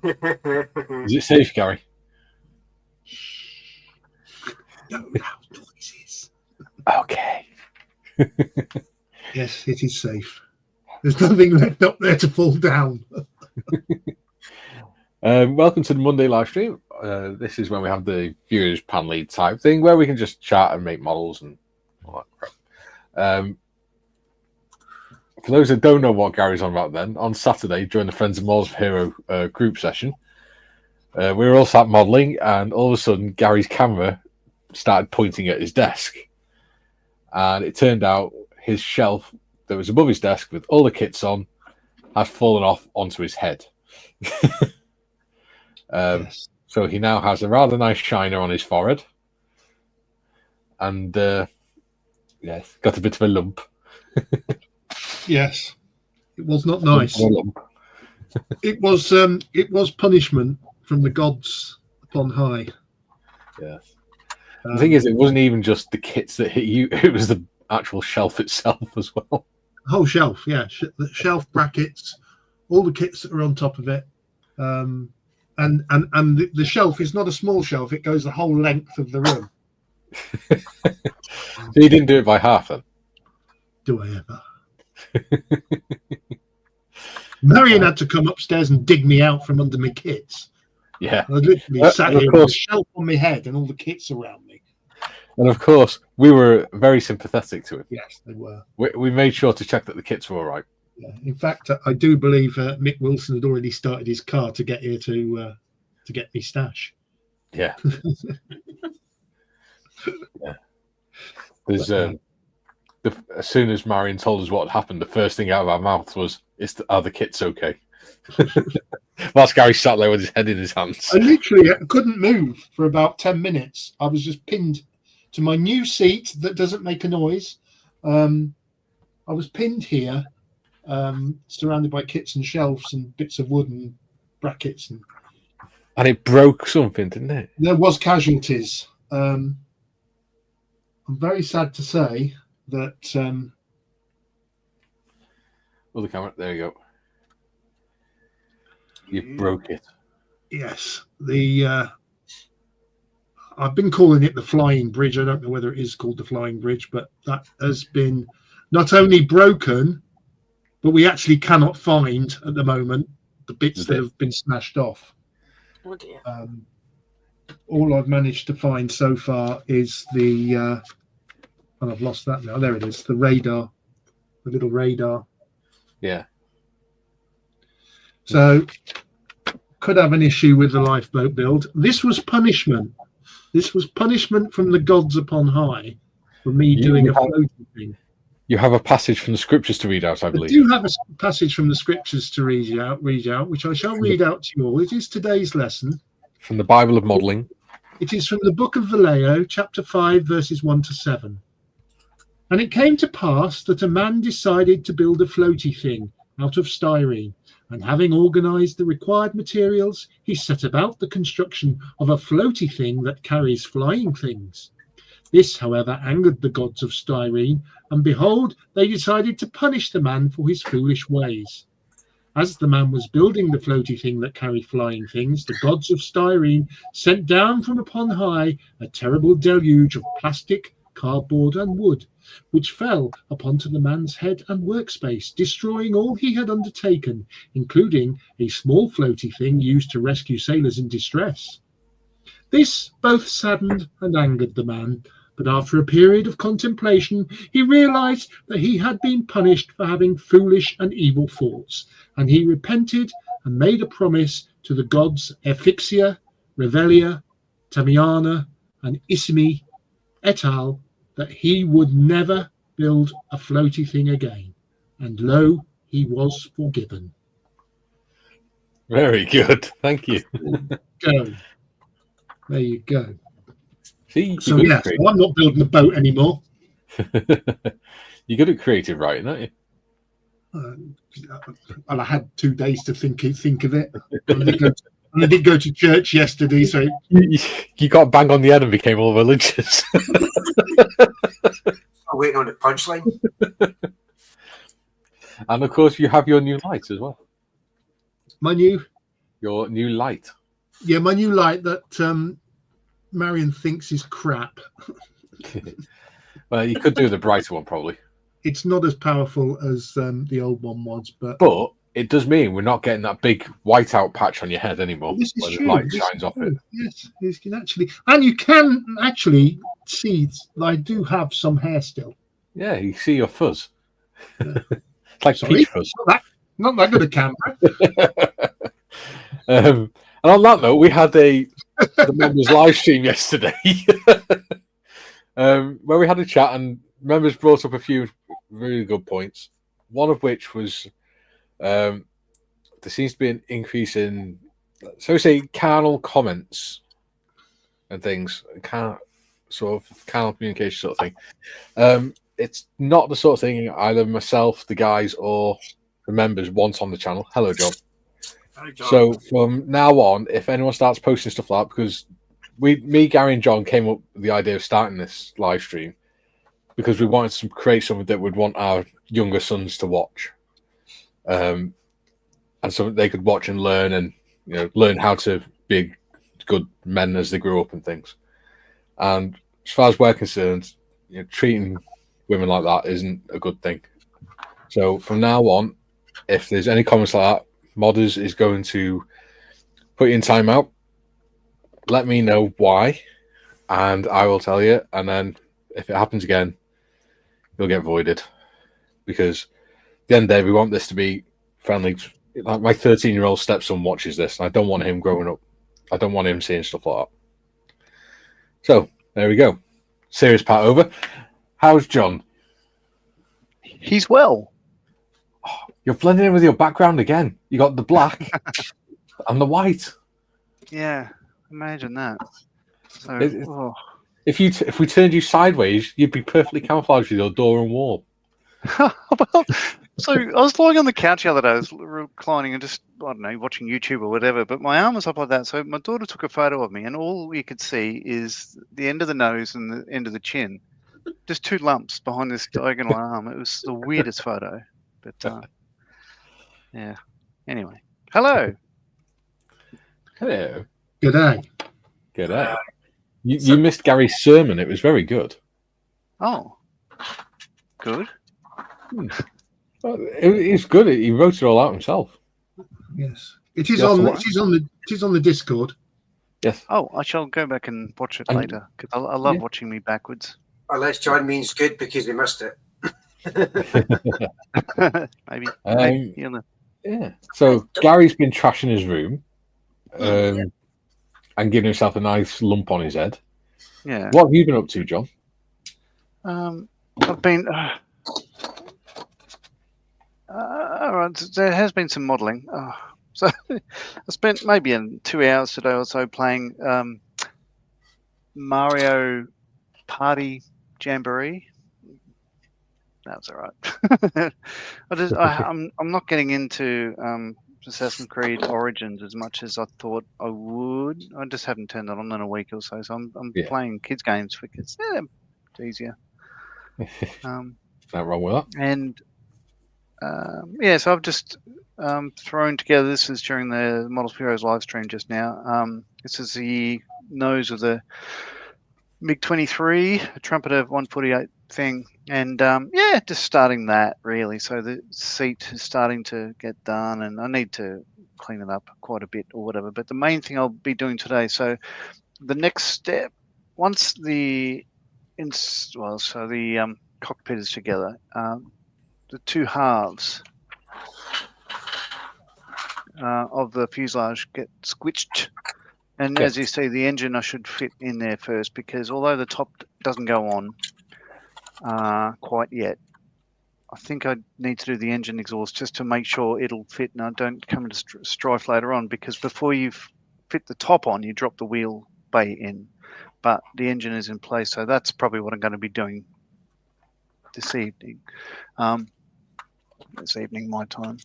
Is it safe, Gary? No loud noises. Okay. Yes, it is safe. There's nothing left up there to fall down. Welcome to the Monday live stream. This is when we have the viewers pan lead type thing where we can just chat and make models and all that crap. For those that don't know what Gary's on about, then on Saturday during the Friends of Models for Hero group session, we were all sat modelling, and all of a sudden Gary's camera started pointing at his desk, and it turned out his shelf that was above his desk with all the kits on had fallen off onto his head. Yes. So he now has a rather nice shiner on his forehead, and yes, got a bit of a lump. Yes, it was not nice. It was punishment from the gods upon high. Yes. The thing is, it wasn't even just the kits that hit you; it was the actual shelf itself as well. The whole shelf, yeah, the shelf brackets, all the kits that are on top of it, and the shelf is not a small shelf; it goes the whole length of the room. So you didn't do it by half, then? Do I ever? Marion had to come upstairs and dig me out from under my kits. Yeah, I literally sat here with a shelf on my head and all the kits around me. And of course, we were very sympathetic to him. Yes, they were. We made sure to check that the kits were all right. Yeah. In fact, I do believe Mick Wilson had already started his car to get here to get me stash. Yeah. Yeah. There's as soon as Marion told us what had happened, the first thing out of our mouth was, "Are the kits okay?" Whilst Gary sat there with his head in his hands. I literally couldn't move for about 10 minutes. I was just pinned to my new seat that doesn't make a noise. I was pinned here, surrounded by kits and shelves and bits of wood and brackets. And it broke something, didn't it? There was casualties. I'm very sad to say that... Well, the camera, there you go. You broke it. Yes. I've been calling it the Flying Bridge. I don't know whether it is called the Flying Bridge, but that has been not only broken, but we actually cannot find at the moment the bits that have been smashed off. Oh dear. All I've managed to find so far is and I've lost that now. There it is, the radar, the little radar. Yeah. So could have an issue with the lifeboat build. This was punishment. This was punishment from the gods upon high for me doing a floating thing. You have a passage from the scriptures to read out, I believe. I do have a passage from the scriptures to read out, which I shall read out to you all. It is today's lesson. From the Bible of Modelling. It is from the book of Vallejo, chapter 5, verses 1 to 7. And it came to pass that a man decided to build a floaty thing out of styrene, and having organized the required materials, he set about the construction of a floaty thing that carries flying things. This, however, angered the gods of styrene, and behold, they decided to punish the man for his foolish ways. As the man was building the floaty thing that carried flying things, the gods of styrene sent down from upon high a terrible deluge of plastic, cardboard, and wood, which fell upon the man's head and workspace, destroying all he had undertaken, including a small floaty thing used to rescue sailors in distress. This both saddened and angered the man, but after a period of contemplation, he realized that he had been punished for having foolish and evil thoughts, and he repented and made a promise to the gods Ephyxia, Revelia, Tamiana, and Isimi et al. That he would never build a floaty thing again. And lo, he was forgiven. Very good. Thank you. Go. There you go. See, so yes, I'm not building a boat anymore. You're good at creative writing, aren't you? Well, I had 2 days to think of it. And I did go to church yesterday, so you got bang on the head and became all religious. I'm waiting on the punchline. And of course, you have your new light as well. My new Your new light. Yeah, my new light that Marion thinks is crap. Well, you could do the brighter one probably, It's not as powerful as the old one was, but it does mean we're not getting that big whiteout patch on your head anymore this is where the true. light This shines is off true. it. Yes, you can actually see that I do have some hair still. Yeah, you see your fuzz. Yeah. It's like Sorry, peach fuzz. not that good a camera. And on that note, we had the members live stream yesterday, where we had a chat and members brought up a few really good points. One of which was there seems to be an increase in, so say, carnal comments and things, sort of carnal communication sort of thing. It's not the sort of thing either myself, the guys, or the members want on the channel. Hello, John. Hi, John. So from now on, if anyone starts posting stuff like that, because me, Gary, and John came up with the idea of starting this live stream because we wanted to create something that we'd want our younger sons to watch, and so they could watch and learn, and learn how to be good men as they grow up and things. And as far as we're concerned, treating women like that isn't a good thing. So from now on, if there's any comments like that, Modders is going to put you in timeout. Let me know why, and I will tell you. And then if it happens again, you'll get voided. Because at the end of the day, we want this to be friendly. Like my 13-year-old stepson watches this, and I don't want him growing up. I don't want him seeing stuff like that. So there we go. Serious part over. How's John? He's well. You're blending in with your background again. You got the black and the white. Yeah, imagine that. So, if we turned you sideways, you'd be perfectly camouflaged with your door and wall. well, so I was lying on the couch the other day, I was reclining and just, I don't know, watching YouTube or whatever, but my arm was up like that. So my daughter took a photo of me, and all you could see is the end of the nose and the end of the chin. Just two lumps behind this diagonal arm. It was the weirdest photo. But, yeah. Anyway. Hello. Hello. G'day. G'day. You missed Gary's sermon. It was very good. Oh. Good. Well, it's good. He wrote it all out himself. Yes. It is on the Discord. Yes. Oh, I shall go back and watch it later, because I love watching me backwards. Unless John means good because he missed it. Maybe. Yeah. So Gary's been trashing his room, and giving himself a nice lump on his head. Yeah. What have you been up to, John? I've been. There has been some modelling. So I spent maybe 2 hours today or so playing Mario Party Jamboree. That was all right. I'm not getting into Assassin's Creed Origins as much as I thought I would. I just haven't turned it on in a week or so. So I'm playing kids games for kids. Yeah, it's easier. Nothing wrong with that. And so I've just thrown together. This is during the Models for Heroes live stream just now. This is the nose of the MiG-23, a Trumpeter 148 thing, and just starting that really. So the seat is starting to get done, and I need to clean it up quite a bit or whatever. But the main thing I'll be doing today. So the next step, once the cockpit is together, the two halves of the fuselage get squished. And as you see, the engine I should fit in there first, because although the top doesn't go on quite yet, I think I need to do the engine exhaust just to make sure it'll fit and I don't come into strife later on, because before you fit the top on, you drop the wheel bay in. But the engine is in place, so that's probably what I'm going to be doing this evening. This evening, my time.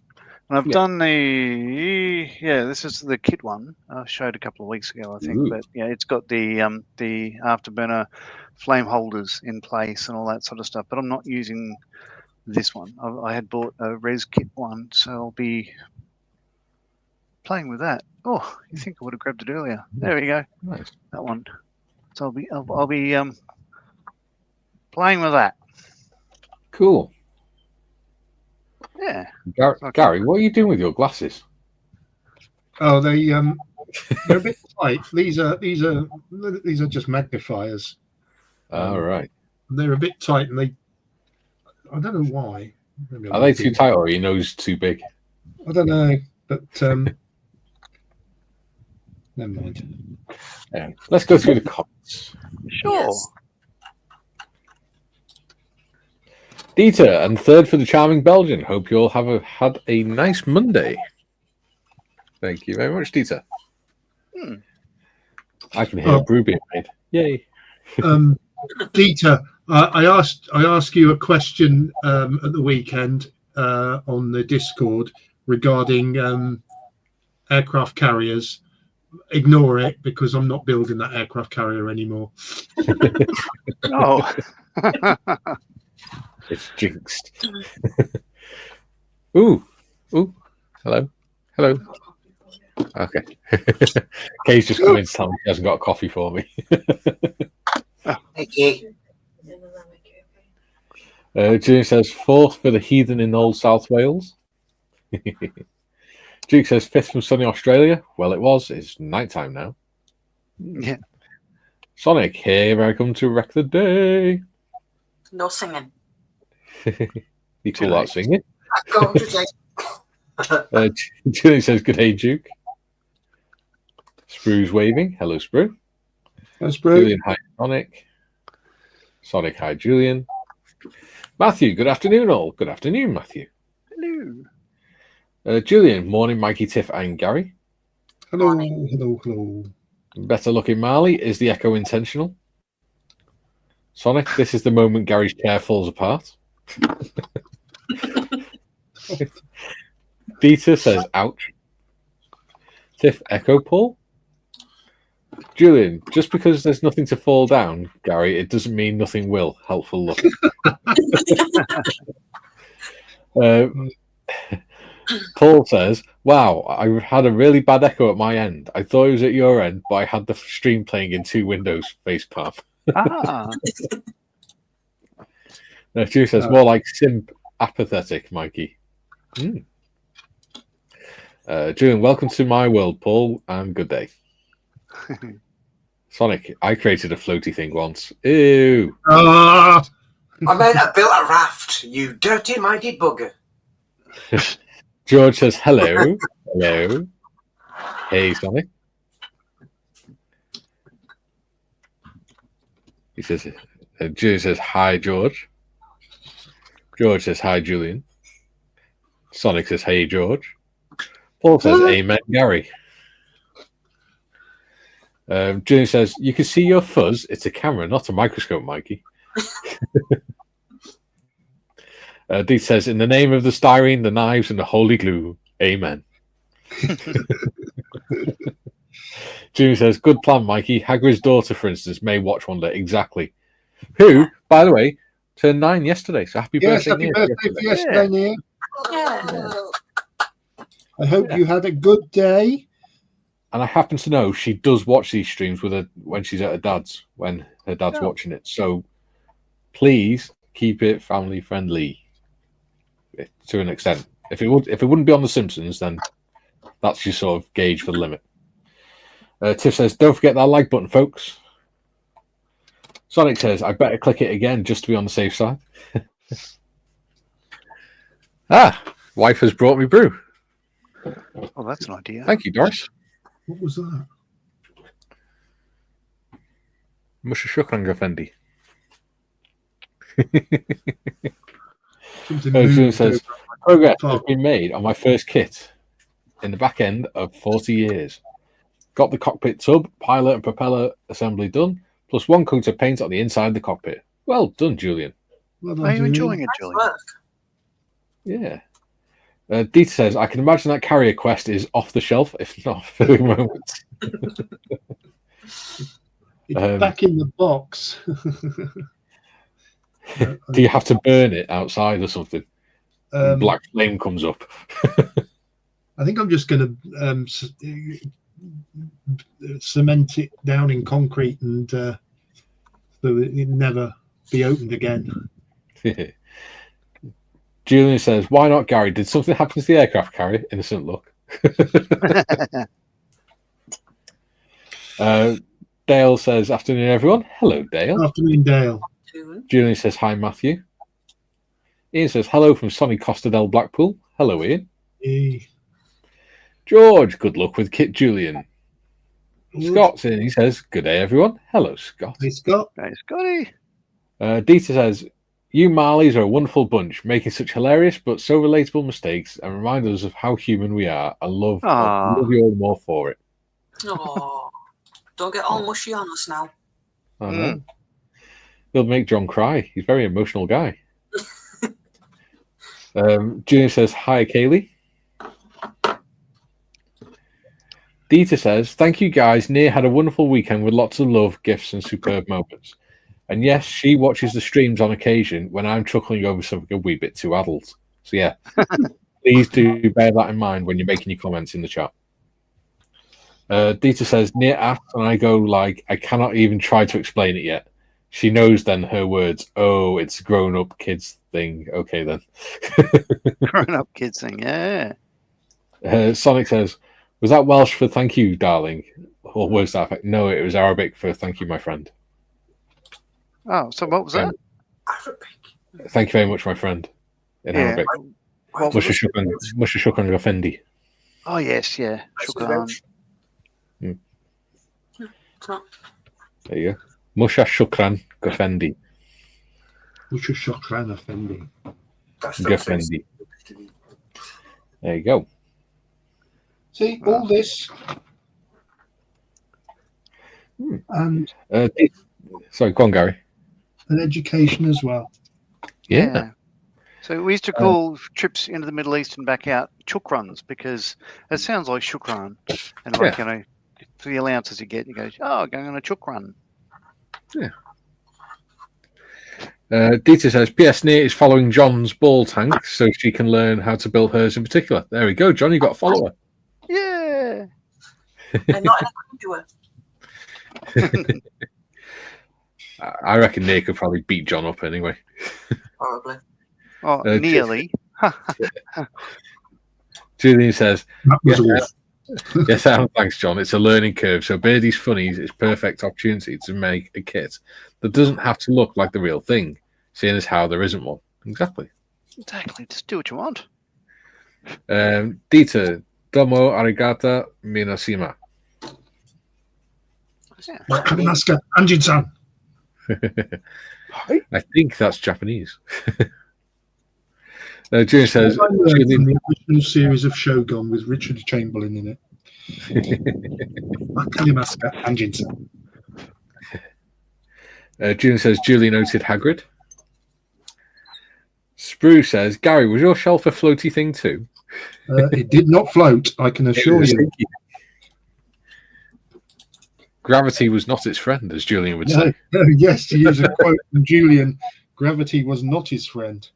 And I've done this is the kit one I showed a couple of weeks ago, I think. Ooh. But yeah, it's got the afterburner flame holders in place and all that sort of stuff. But I'm not using this one. I had bought a res kit one, so I'll be playing with that. Oh, you think I would have grabbed it earlier? There we go. Nice. That one. So I'll be playing with that. Cool. Yeah. Gary, what are you doing with your glasses? Oh, they're a bit tight. These are just magnifiers. All right. They're a bit tight, and I don't know why. Are they too tight or are your nose too big? I don't know, but never mind. Yeah. Let's go through the comments. Sure. Yes. Dieter, and third for the charming Belgian. Hope you all had a nice Monday. Thank you very much, Dieter. I can hear a brew being made. Yay. Dieter, I asked you a question at the weekend on the Discord regarding aircraft carriers. Ignore it because I'm not building that aircraft carrier anymore. Oh. It's jinxed. Ooh. Hello. Okay. Kay's just come in to tell me she hasn't got a coffee for me. Thank you. Julian says fourth for the heathen in Old South Wales. Duke says fifth from sunny Australia. Well, it was. It's nighttime now. Yeah. Sonic, here I come to wreck the day. No singing. You call that singing? Go to take. Julian says good day, Duke. Sprue's waving. Hello, Sprue. That's bro. Julian, hi, Sonic. Sonic, hi, Julian. Matthew, good afternoon, all. Good afternoon, Matthew. Hello. Julian, morning, Mikey, Tiff, and Gary. Hello. Better looking Marley. Is the echo intentional? Sonic, this is the moment Gary's chair falls apart. Dieter says, ouch. Tiff, echo Paul. Julian, just because there's nothing to fall down, Gary, it doesn't mean nothing will. Helpful look. Paul says, wow, I had a really bad echo at my end. I thought it was at your end, but I had the stream playing in two windows, facepalm. Julie says, more like simp apathetic, Mikey. Julian, welcome to my world, Paul, and good day. Sonic, I created a floaty thing once. Ew. Ah! I meant I built a raft, you dirty-minded bugger. George says, hello. Hello. Hey, Sonic. He says, Julian says, hi, George. George says, hi, Julian. Sonic says, hey, George. Paul says, amen, Gary. Julian says, you can see your fuzz. It's a camera, not a microscope, Mikey. Dee says, in the name of the styrene, the knives, and the holy glue, amen. Julian says, good plan, Mikey. Hagrid's daughter, for instance, may watch one day. Exactly. Who, by the way, turned 9 yesterday. So happy birthday, Happy Nia. birthday for yesterday, Nia. Yeah. I hope you had a good day. And I happen to know she does watch these streams with her when she's at her dad's, when her dad's watching it. So please keep it family friendly to an extent. If it wouldn't be on The Simpsons, then that's your sort of gauge for the limit. Tiff says, don't forget that like button, folks. Sonic says, I better click it again just to be on the safe side. Wife has brought me brew. Oh, that's an idea. Thank you, Doris. What was that? Musha shukran Effendi. Julian says, progress has been made on my first kit in the back end of 40 years. Got the cockpit tub, pilot and propeller assembly done, plus one coat of paint on the inside of the cockpit. Well done, Julian. Well done, Are you Julian. enjoying it, Julian? Yeah. Dieter says, I can imagine that carrier quest is off the shelf, if not for the moment. It's back in the box. Do you have to burn it outside or something? Black flame comes up. I think I'm just going to cement it down in concrete and so that it never be opened again. Julian says, "Why not, Gary? Did something happen to the aircraft carrier?" Innocent look. Dale says, "Afternoon, everyone." Hello, Dale. Afternoon, Dale. Julian says, "Hi, Matthew." Ian says, "Hello from Sonny Costa del Blackpool." Hello, Ian. Hey. George, good luck with Kit Julian. Good. Scott's in. He says, "Good day, everyone." Hello, Scott. Hey, Scott. Hey, Scotty. Dieter says, "You Marleys are a wonderful bunch, making such hilarious but so relatable mistakes and remind us of how human we are. I love you all more for it." Oh, don't get all mushy on us now. I know. He'll make John cry. He's a very emotional guy. Junior says, "Hi, Kaylee." Dieter says, "Thank you, guys. Nia had a wonderful weekend with lots of love, gifts, and superb moments. And yes, she watches the streams on occasion when I'm chuckling over something a wee bit too adult. So yeah, please do bear that in mind when you're making your comments in the chat." Dieter says, "Nia asks, and I go like, I cannot even try to explain it yet. She knows then her words. Oh, it's a grown-up kids thing. Okay then." Grown-up kids thing, yeah. Sonic says, "Was that Welsh for thank you, darling?" Or words to that effect. No, it was Arabic for thank you, my friend. Oh, so what was that? Arabic. Thank you very much, my friend. In Arabic. What was it? Musha shukran Gafendi. Oh, yes, yeah. Shukran. There you go. Musha shukran Gafendi. Musha shukran Effendi. Gafendi. There you go. See, all this and sorry, go on, Gary. an education as well. Yeah. So we used to call trips into the Middle East and back out chukruns because it sounds like shukran. And like, you know, for the allowances you get, you go, oh, going on a chukrun. Yeah. Dieter says, "P.S. Nia is following John's ball tank so she can learn how to build hers in particular." There we go, John. You got a follower. Yeah. And not in a conduit. I reckon Nia could probably beat John up anyway. Probably. Oh, nearly. Julian says, That was awful. "Yes, thanks, John. It's a learning curve. So Birdie's Funnies is perfect opportunity to make a kit that doesn't have to look like the real thing, seeing as how there isn't one." Exactly. Exactly. Just do what you want. Dieter, domo arigata minasima. Kamimaska, Anjin-san. I think that's Japanese. Julian says, From the original series of Shogun with Richard Chamberlain in it. Kamimaska, Anjin-san. Julian says, "Julie noted Hagrid." Sprue says, "Gary, was your shelf a floaty thing too?" It did not float, I can assure you. Gravity was not its friend, as Julian would say. Yes, to use a quote from Julian, gravity was not his friend.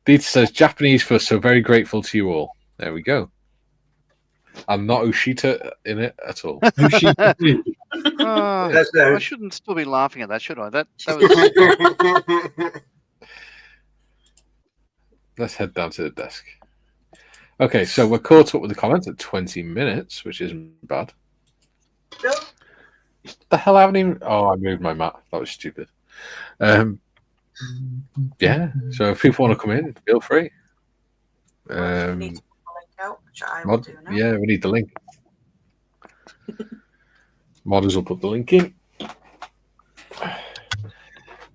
Dieter says, "Japanese for so very grateful to you all." There we go. I'm not Ushita in it at all. Ushita did. I shouldn't still be laughing at that, should I? That was. Let's head down to the desk. Okay, so we're caught up with the comments at 20 minutes, which isn't bad. The hell, I haven't even... Oh, I moved my mat. That was stupid. Yeah, so if people want to come in, feel free. Yeah, we need the link. Modders will put the link in.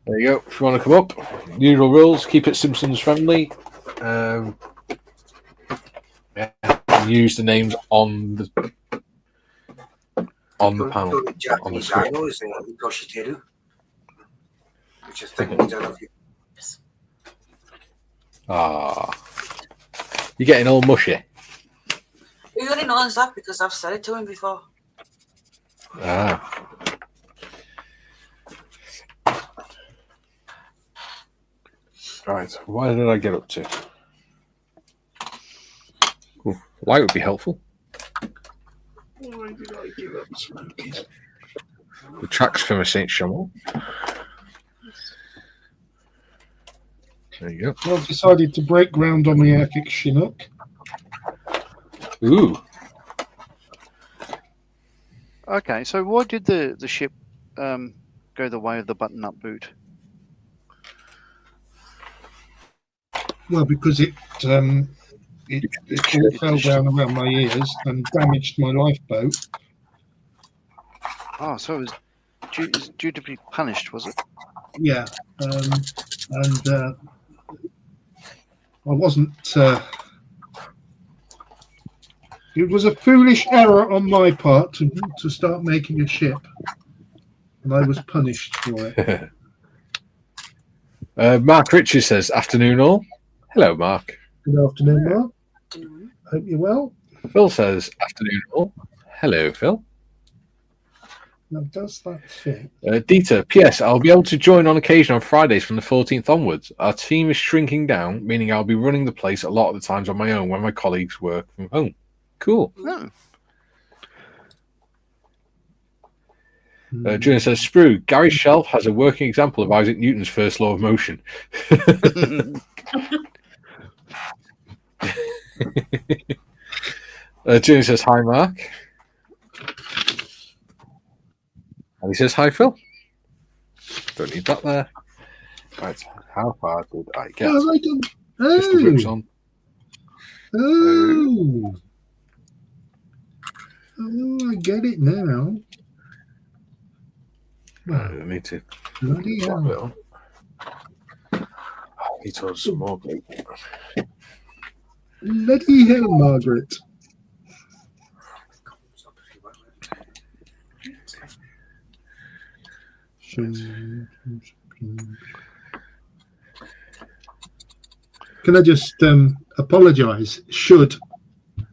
There you go. If you want to come up, usual rules, keep it Simpsons friendly. Use the names on the panel. On the screen. You're getting all mushy. He already knows that because I've said it to him before. Right, why did I get up to? Ooh. Light would be helpful. Why did I give up smoking? The tracks from a Saint Chamond. There you go. I've decided to break ground on the Airfix Chinook. Ooh. Okay, so why did the ship go the way of the button-up boot? Well, because it all fell down around my ears and damaged my lifeboat. Oh, so it was due to be punished, was it? Yeah, and I wasn't. It was a foolish error on my part to start making a ship, and I was punished for it. Mark Richards says, "Afternoon all." Hello, Mark. Good afternoon, Mark. Hope you're well. Phil says, "Afternoon all." Hello, Phil. Now, does that fit? Dieter, P.S. I'll be able to join on occasion on Fridays from the 14th onwards. Our team is shrinking down, meaning I'll be running the place a lot of the times on my own when my colleagues work from home. Cool. No. Julian says, Sprue, Gary Shelf has a working example of Isaac Newton's first law of motion. Julian says, hi, Mark. And he says, hi, Phil. Don't need that there. Right, how far did I get? Oh, I don't. Mr. Brooks on. Oh. Oh, I get it now. I need to Bloody slap hell. it on. I need to add some more glue. Bloody hell, Margaret. Can I just apologise? Should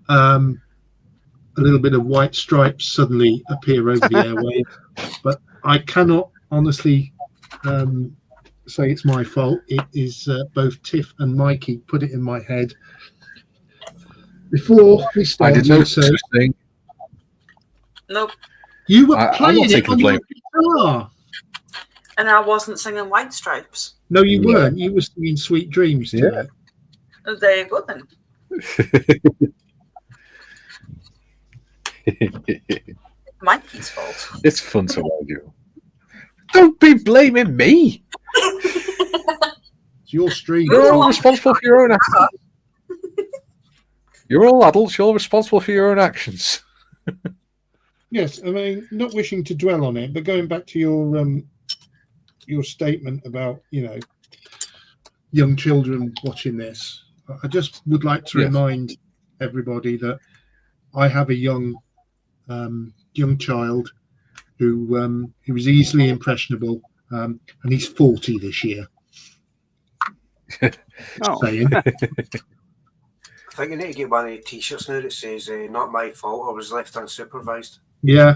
a little bit of white stripes suddenly appear over the airwaves, but I cannot honestly say it's my fault. It is both Tiff and Mikey put it in my head before we I started. did no So such thing. Nope. you were I'm playing not it taking on the your blame. guitar. And I wasn't singing White Stripes. No, you Yeah. weren't. You were singing Sweet Dreams to Yeah. it. Oh, there you go then. Mikey's fault. It's fun to argue. Don't be blaming me. It's your stream. You're all responsible for your own actions. You're all adults. You're all responsible for your own actions. Yes, I mean, not wishing to dwell on it, but going back to your statement about, you know, young children watching this, I just would like to Yes. remind everybody that I have a young child who is easily impressionable, and he's 40 this year. Oh. Saying, I think you need to get one of the t-shirts now that says, not my fault, I was left unsupervised. yeah,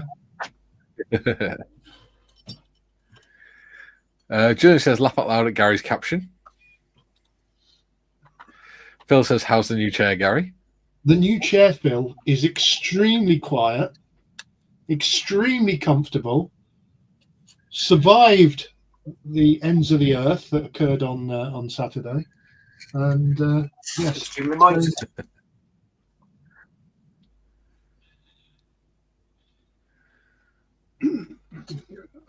Julian says, laugh out loud at Gary's caption. Phil says, how's the new chair, Gary? the new chair, Phil, is extremely quiet, extremely comfortable, survived the ends of the earth that occurred on Saturday, and yes, Extremely moist. and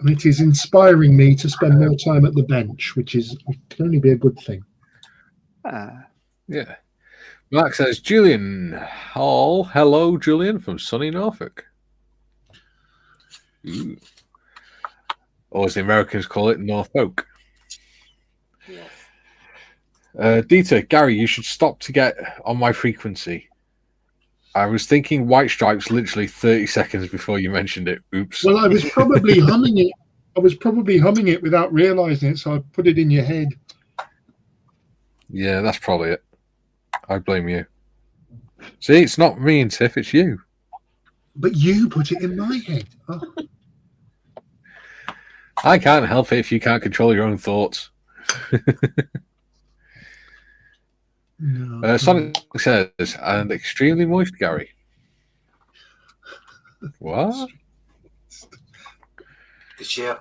it is inspiring me to spend more time at the bench, which can only be a good thing. Yeah. Mark says, Julian Hall. Hello, Julian from sunny Norfolk. Ooh. Or as the Americans call it, Norfolk. Yes. Dieter, Gary, you should stop to get on my frequency. I was thinking White Stripes literally 30 seconds before you mentioned it. Oops. Well, I was probably humming it. I was probably humming it without realizing it, so I put it in your head. Yeah, that's probably it. I blame you. See, it's not me and Tiff, it's you. But you put it in my head. Oh. I can't help it if you can't control your own thoughts. No. Sonic says, and extremely moist, Gary. What? The chair.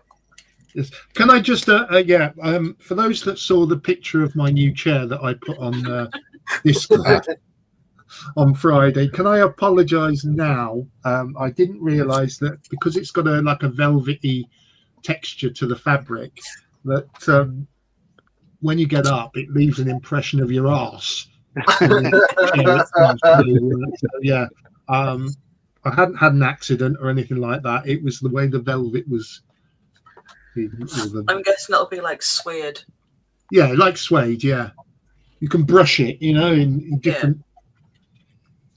Yes. Can I just, for those that saw the picture of my new chair that I put on Discord on Friday, can I apologise now? I didn't realise that because it's got a velvety texture to the fabric, that when you get up, it leaves an impression of your arse. I hadn't had an accident or anything like that. It was the way the velvet was. I'm guessing it'll be like suede. Yeah, like suede. Yeah, you can brush it, in different.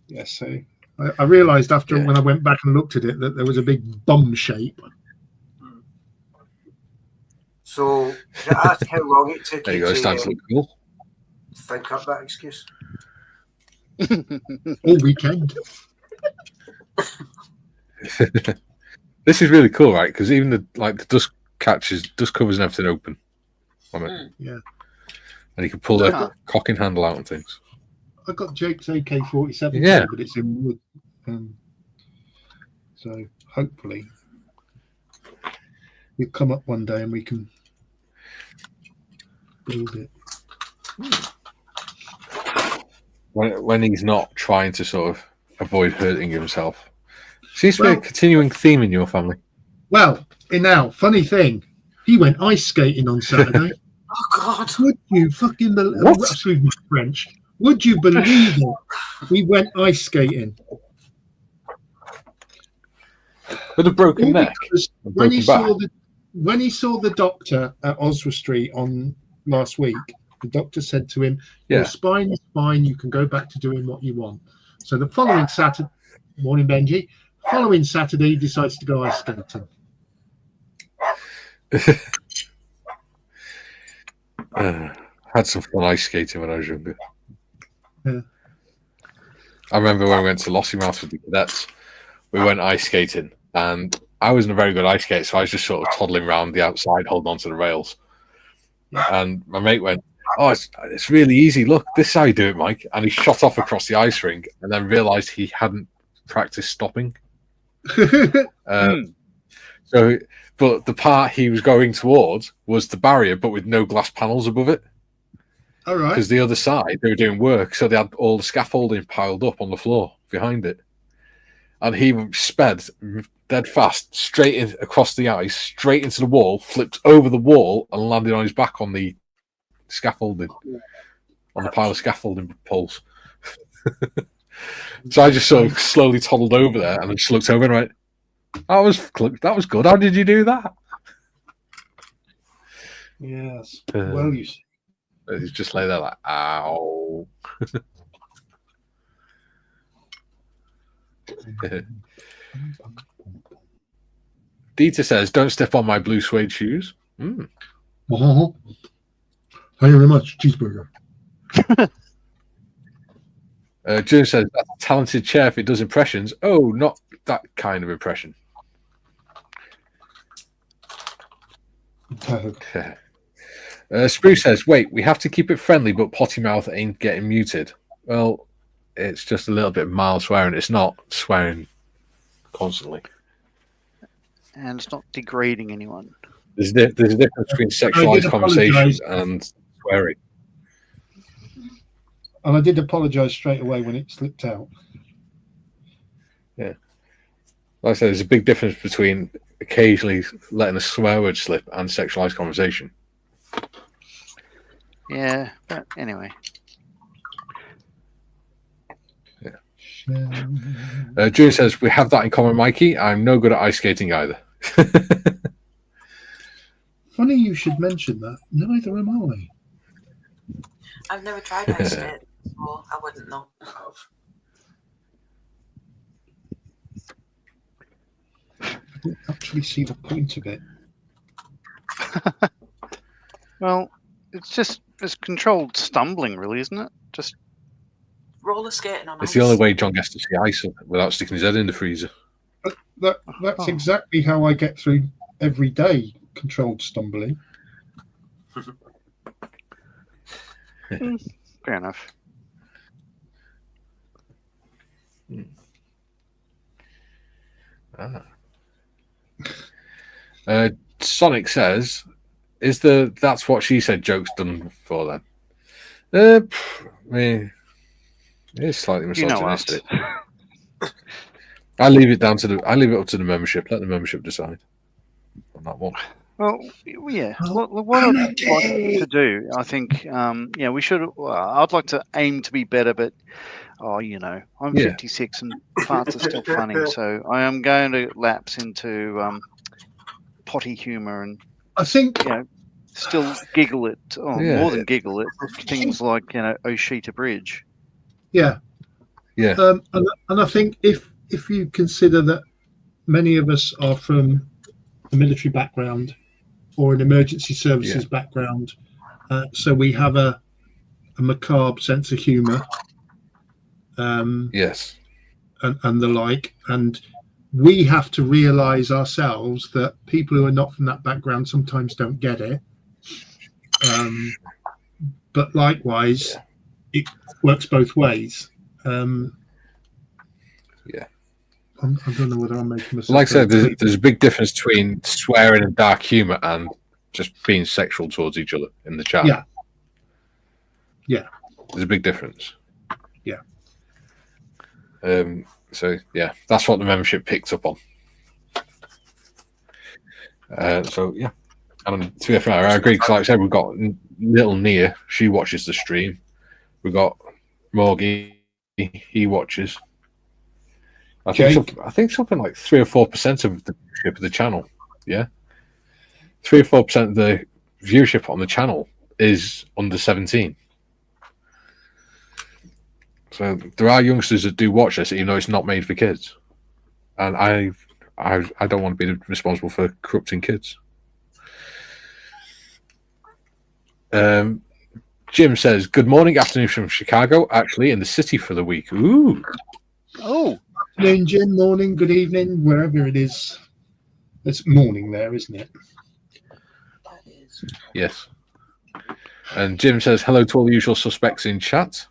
Yeah. So I realised after when I went back and looked at it that there was a big bum shape. So, can I ask how long it took There you you go. to Stands look cool. think up that excuse? All weekend. This is really cool, right? Because even the dust covers and everything open on it. Yeah. And you can pull the cocking handle out and things. I got Jake's AK-47, Yeah. but it's in wood. So hopefully we'll come up one day and we can build it. When he's not trying to sort of avoid hurting himself. Seems to be a continuing theme in your family. Well, now, funny thing, he went ice skating on Saturday. Oh God! Would you fucking believe? What? Excuse me, French. Would you believe it? We went ice skating. With a broken neck. When he saw the doctor at Oswald Street on last week, the doctor said to him, "Your spine is fine. You can go back to doing what you want." So the following Saturday, morning Benji. Following Saturday, he decides to go ice skating. Had some fun ice skating when I was younger. Yeah. I remember when we went to Lossiemouth with the cadets, we went ice skating, and I wasn't a very good ice skater, so I was just sort of toddling around the outside, holding onto the rails. And my mate went, "Oh, it's really easy. Look, this is how you do it, Mike." And he shot off across the ice rink, and then realised he hadn't practiced stopping. So, but the part he was going towards was the barrier, but with no glass panels above it. All right. Because the other side, they were doing work, so they had all the scaffolding piled up on the floor behind it. And he sped dead fast, straight in across the ice, straight into the wall, flipped over the wall, and landed on his back on the scaffolding, on the pile of scaffolding poles. So I just sort of slowly toddled over there and just looked over and went, that was good. How did you do that? Yes. Well, you see. He's just lay there like, ow. Dieter says, "Don't step on my blue suede shoes." Thank you very much, cheeseburger. June says, "That's a talented chair if it does impressions." Oh, not that kind of impression. Spruce says, "Wait, we have to keep it friendly, but potty mouth ain't getting muted." Well, it's just a little bit mild swearing. It's not swearing constantly. And it's not degrading anyone. There's a difference between sexualized conversations and swearing. And I did apologise straight away when it slipped out. Yeah. Like I said, there's a big difference between occasionally letting a swear word slip and sexualized conversation. Yeah, but anyway. June says, "We have that in common, Mikey. I'm no good at ice skating either." Funny you should mention that. Neither am I. I've never tried ice skating, so I wouldn't know. I didn't actually see the point of it. Well, it's controlled stumbling, really, isn't it? Just roller skating on It's ice. the only way John gets to see ice without sticking his head in the freezer. That's exactly how I get through every day, controlled stumbling. Fair enough. Sonic says, "Is the that's what she said jokes done for then?" I mean, it's slightly You know us. misogynistic. I leave it up to the membership. Let the membership decide on that one. Well, yeah. What I'd like to do, I think, we should. I'd like to aim to be better, but I'm 56 and farts are still funny, so I am going to lapse into potty humour and I think still giggle at, more than giggle at things like Oshita Bridge. Yeah. And I think if you consider that many of us are from a military background or an emergency services background, so we have a macabre sense of humour. Yes. And the like, and we have to realise ourselves that people who are not from that background sometimes don't get it. But likewise, it works both ways. I don't know whether I'm making myself. Like I said, there's a big difference between swearing and dark humour and just being sexual towards each other in the chat. Yeah. There's a big difference. Yeah. So yeah, that's what the membership picked up on. So yeah, and to be fair, I agree. Because like I said, we've got little Nia. She watches the stream. We've got Morgie. He watches. I think something like 3 or 4% of the viewership of the channel. Yeah, 3 or 4% of the viewership on the channel is under 17. So there are youngsters that do watch this, even though it's not made for kids. And I don't want to be responsible for corrupting kids. Jim says, "Good morning, afternoon from Chicago. Actually, in the city for the week." Ooh. Oh. Afternoon, Jim. Morning. Good evening. Wherever it is. It's morning there, isn't it? That is. Yes. And Jim says, "Hello to all the usual suspects in chat."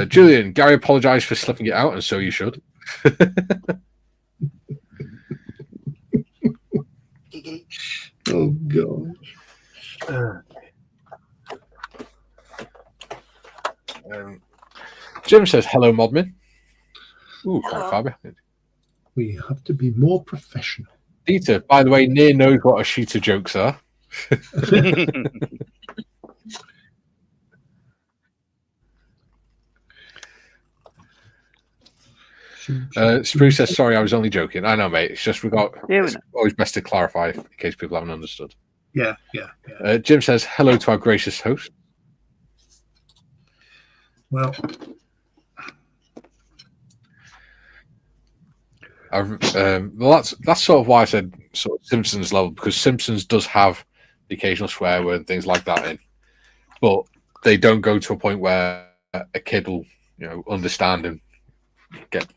Julian, Gary apologised for slipping it out, and so you should. Oh, God. Jim says, "Hello, Modmin." Ooh, quite far behind. We have to be more professional. Peter, by the way, Near knows what Oshita jokes are. Spruce says, "Sorry, I was only joking." I know, mate. It's just it's always best to clarify in case people haven't understood. Yeah. Jim says, "Hello to our gracious host." Well, that's sort of why I said sort of Simpsons level, because Simpsons does have the occasional swear word and things like that in, but they don't go to a point where a kid will, understand and get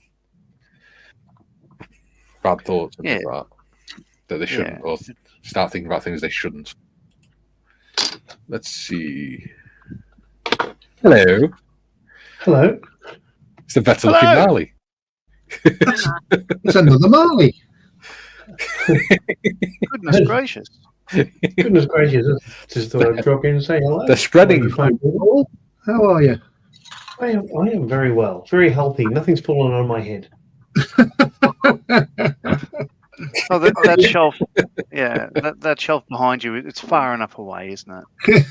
bad thoughts and things like that they shouldn't, or start thinking about things they shouldn't. Let's see. Hello. It's the better looking Marley. It's another Marley. Goodness gracious. Goodness gracious. Just thought I'd drop in and say hello. They're spreading. How are you? I am very well. Very healthy. Nothing's fallen on my head. Oh, that shelf. Yeah, that shelf behind you, it's far enough away, isn't it?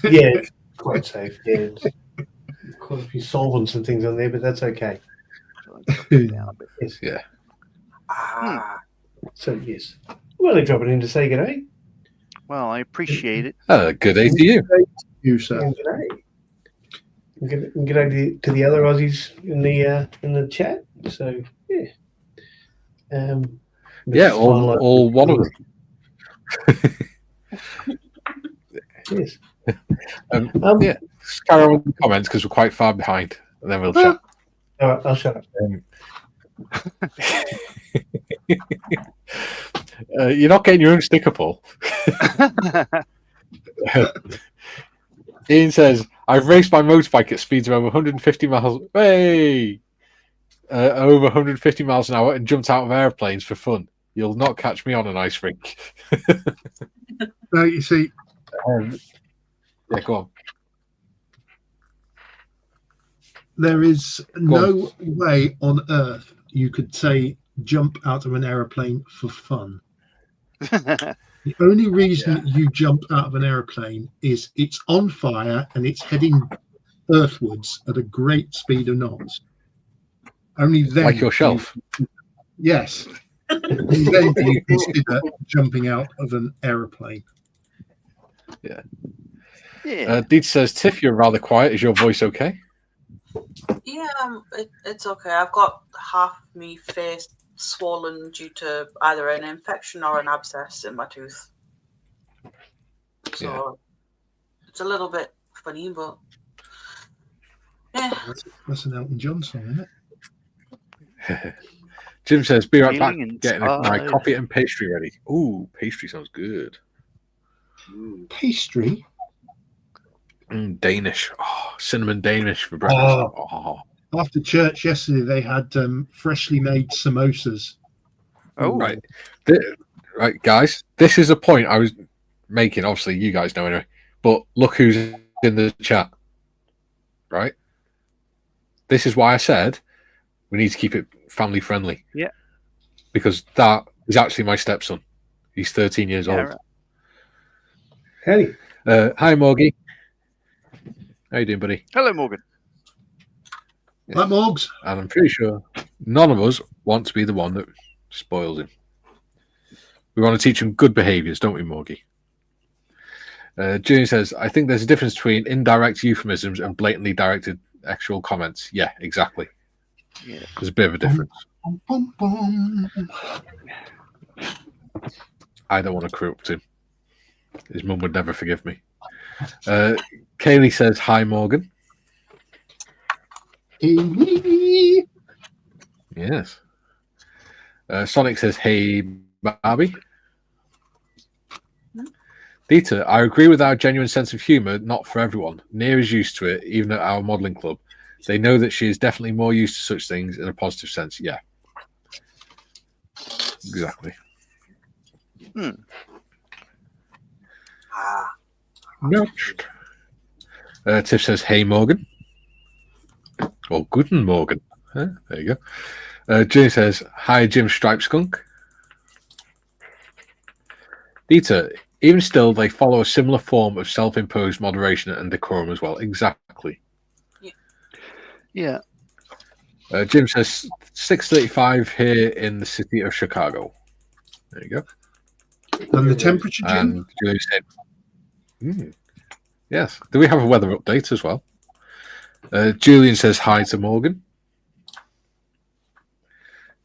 Yeah, it's quite safe. Yeah, quite a few solvents and things on there, but that's okay. Yes. Yeah. So, yes. Well, they're dropping in to say good day. Well, I appreciate it. Good day to you. You, sir. And good day to the other Aussies in the chat. So, yeah. All one of them. Yes. Yeah. Just carry on with the comments because we're quite far behind, and then we'll chat. All right, I'll shut up. You're not getting your own sticker, Paul. Ian says, I've raced my motorbike at speeds of over 150 miles. Hey! Over 150 miles an hour and jumped out of airplanes for fun. You'll not catch me on an ice rink. Now, you see, Yeah, go on. there is no way on earth you could say jump out of an aeroplane for fun. The only reason you jump out of an aeroplane is it's on fire and it's heading earthwards at a great speed of knots. Only then, Like your shelf. Yes. Only then do you consider jumping out of an aeroplane. Yeah. Deed says, Tiff, you're rather quiet. Is your voice okay? Yeah, it's okay. I've got half my face swollen due to either an infection or an abscess in my tooth. So it's a little bit funny, but yeah. That's an Elton John song, isn't it? Jim says, be right back. Feeling Getting my inside. coffee and pastry ready. Ooh, pastry sounds good. Pastry? Danish. Oh, cinnamon Danish for breakfast. Oh. After church yesterday, they had freshly made samosas. Oh, Right. Right, guys. This is a point I was making. Obviously, you guys know anyway. But look who's in the chat. Right? This is why I said we need to keep it family friendly. Yeah. Because that is actually my stepson. He's 13 years old. right. Hey, Hi, Morgie. How you doing, buddy? Hello, Morgan. Like Morgs. And I'm pretty sure none of us want to be the one that spoils him. We want to teach him good behaviours, don't we, Morgie? Junior says, I think there's a difference between indirect euphemisms and blatantly directed actual comments. Yeah, exactly. Yeah. There's a bit of a difference. Bum, bum, bum. I don't want to corrupt him. His mum would never forgive me. Kaylee says, hi, Morgan. Hey. Yes. Sonic says, hey, Barbie. Dieter, I agree with our genuine sense of humour, not for everyone. Nia is used to it, even at our modelling club. They know that she is definitely more used to such things in a positive sense. Yeah. Exactly. Next. Tiff says, hey, Morgan. Or Guten Morgen. There you go. Jim says, hi, Jim Stripe Skunk. Dieter, even still, they follow a similar form of self-imposed moderation and decorum as well. Exactly. Yeah. Jim says 6:35 here in the city of Chicago. There you go. And the temperature, Jim? And Julie said, yes. Do we have a weather update as well? Julian says hi to Morgan.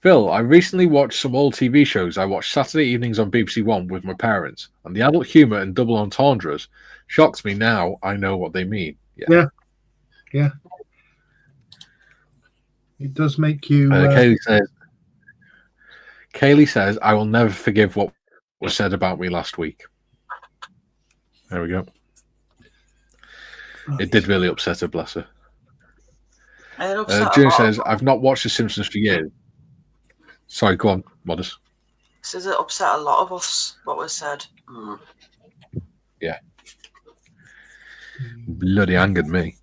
Phil, I recently watched some old TV shows I watched Saturday evenings on BBC One with my parents, and the adult humour and double entendres shocked me. Now I know what they mean. Yeah. It does make you... Kaylee says, I will never forgive what was said about me last week. There we go. It did really upset her, bless her. June says, I've not watched The Simpsons for years. Sorry, go on, Modest. Says it upset a lot of us, what was said. Yeah. Bloody angered me.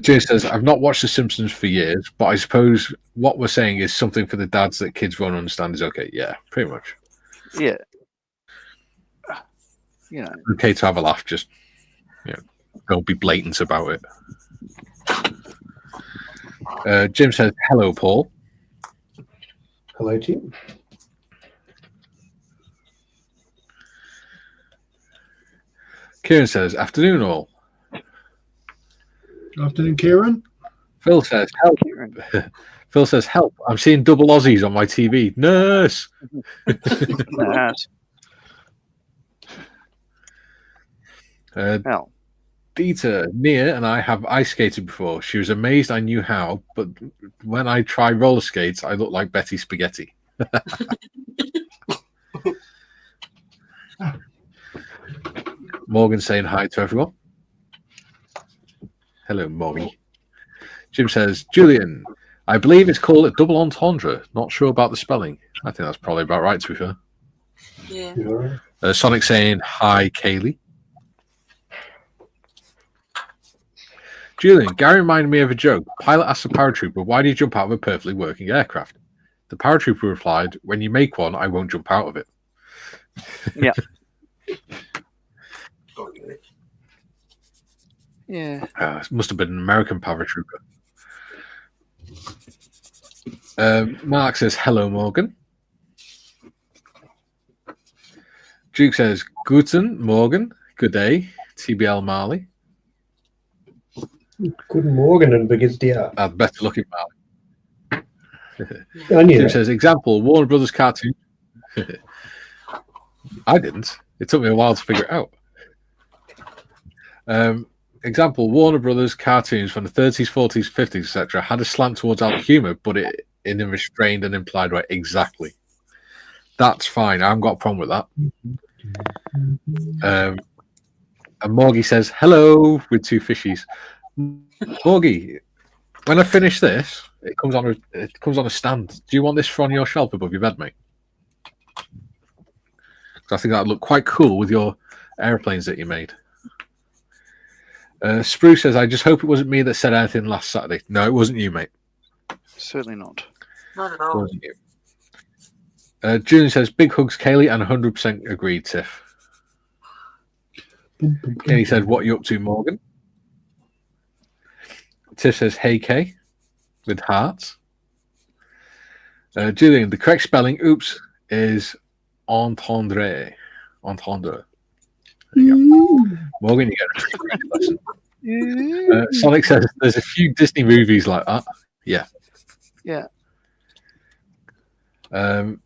Jay says, I've not watched The Simpsons for years, but I suppose what we're saying is something for the dads that kids won't understand is okay. Yeah, pretty much. Yeah. You know. Okay to have a laugh, just don't be blatant about it. Jim says, hello, Paul. hello, Jim. Kieran says, afternoon, all. Afternoon, Kieran. Phil says, help. Phil says, help. I'm seeing double Aussies on my TV. Nurse. Hell. Dieter, Nia, and I have ice skated before. She was amazed I knew how, but when I try roller skates, I look like Betty Spaghetti. Morgan saying hi to everyone. Hello, Morgan. Jim says, Julian, I believe it's called a double entendre. Not sure about the spelling. I think that's probably about right, to be fair. Yeah. Sonic saying, hi, Kaylee. Julian, Gary reminded me of a joke. Pilot asked the paratrooper, why do you jump out of a perfectly working aircraft? The paratrooper replied, when you make one, I won't jump out of it. Yeah. Don't get it. Yeah. It must have been an American paratrooper. Mark says, hello, Morgan. Duke says, Guten Morgen. Good day. TBL Marley. Guten Morgen and begins the Better looking Marley. I knew Jim that. says, example, Warner Brothers cartoon. I didn't. It took me a while to figure it out. Example, Warner Brothers cartoons from the 30s, 40s, 50s, etc. had a slant towards adult humor, but it in a restrained and implied way. Exactly. That's fine. I haven't got a problem with that. And Morgie says, hello, with two fishies. Morgie, when I finish this, it comes on a stand. Do you want this on your shelf above your bed, mate? Because I think that would look quite cool with your airplanes that you made. Spruce says, I just hope it wasn't me that said anything last Saturday. No, it wasn't you, mate. Certainly not. Not at It all. wasn't you. Julian says, big hugs, Kaylee, and 100% agreed, Tiff. Kaylee said, what are you up to, Morgan? Tiff says, hey, Kay, with hearts. Julian, the correct spelling, oops, is entendre. Entendre. There you go. Morgan, you get a great lesson. Sonic says, there's a few Disney movies like that. Yeah. Yeah. Morgan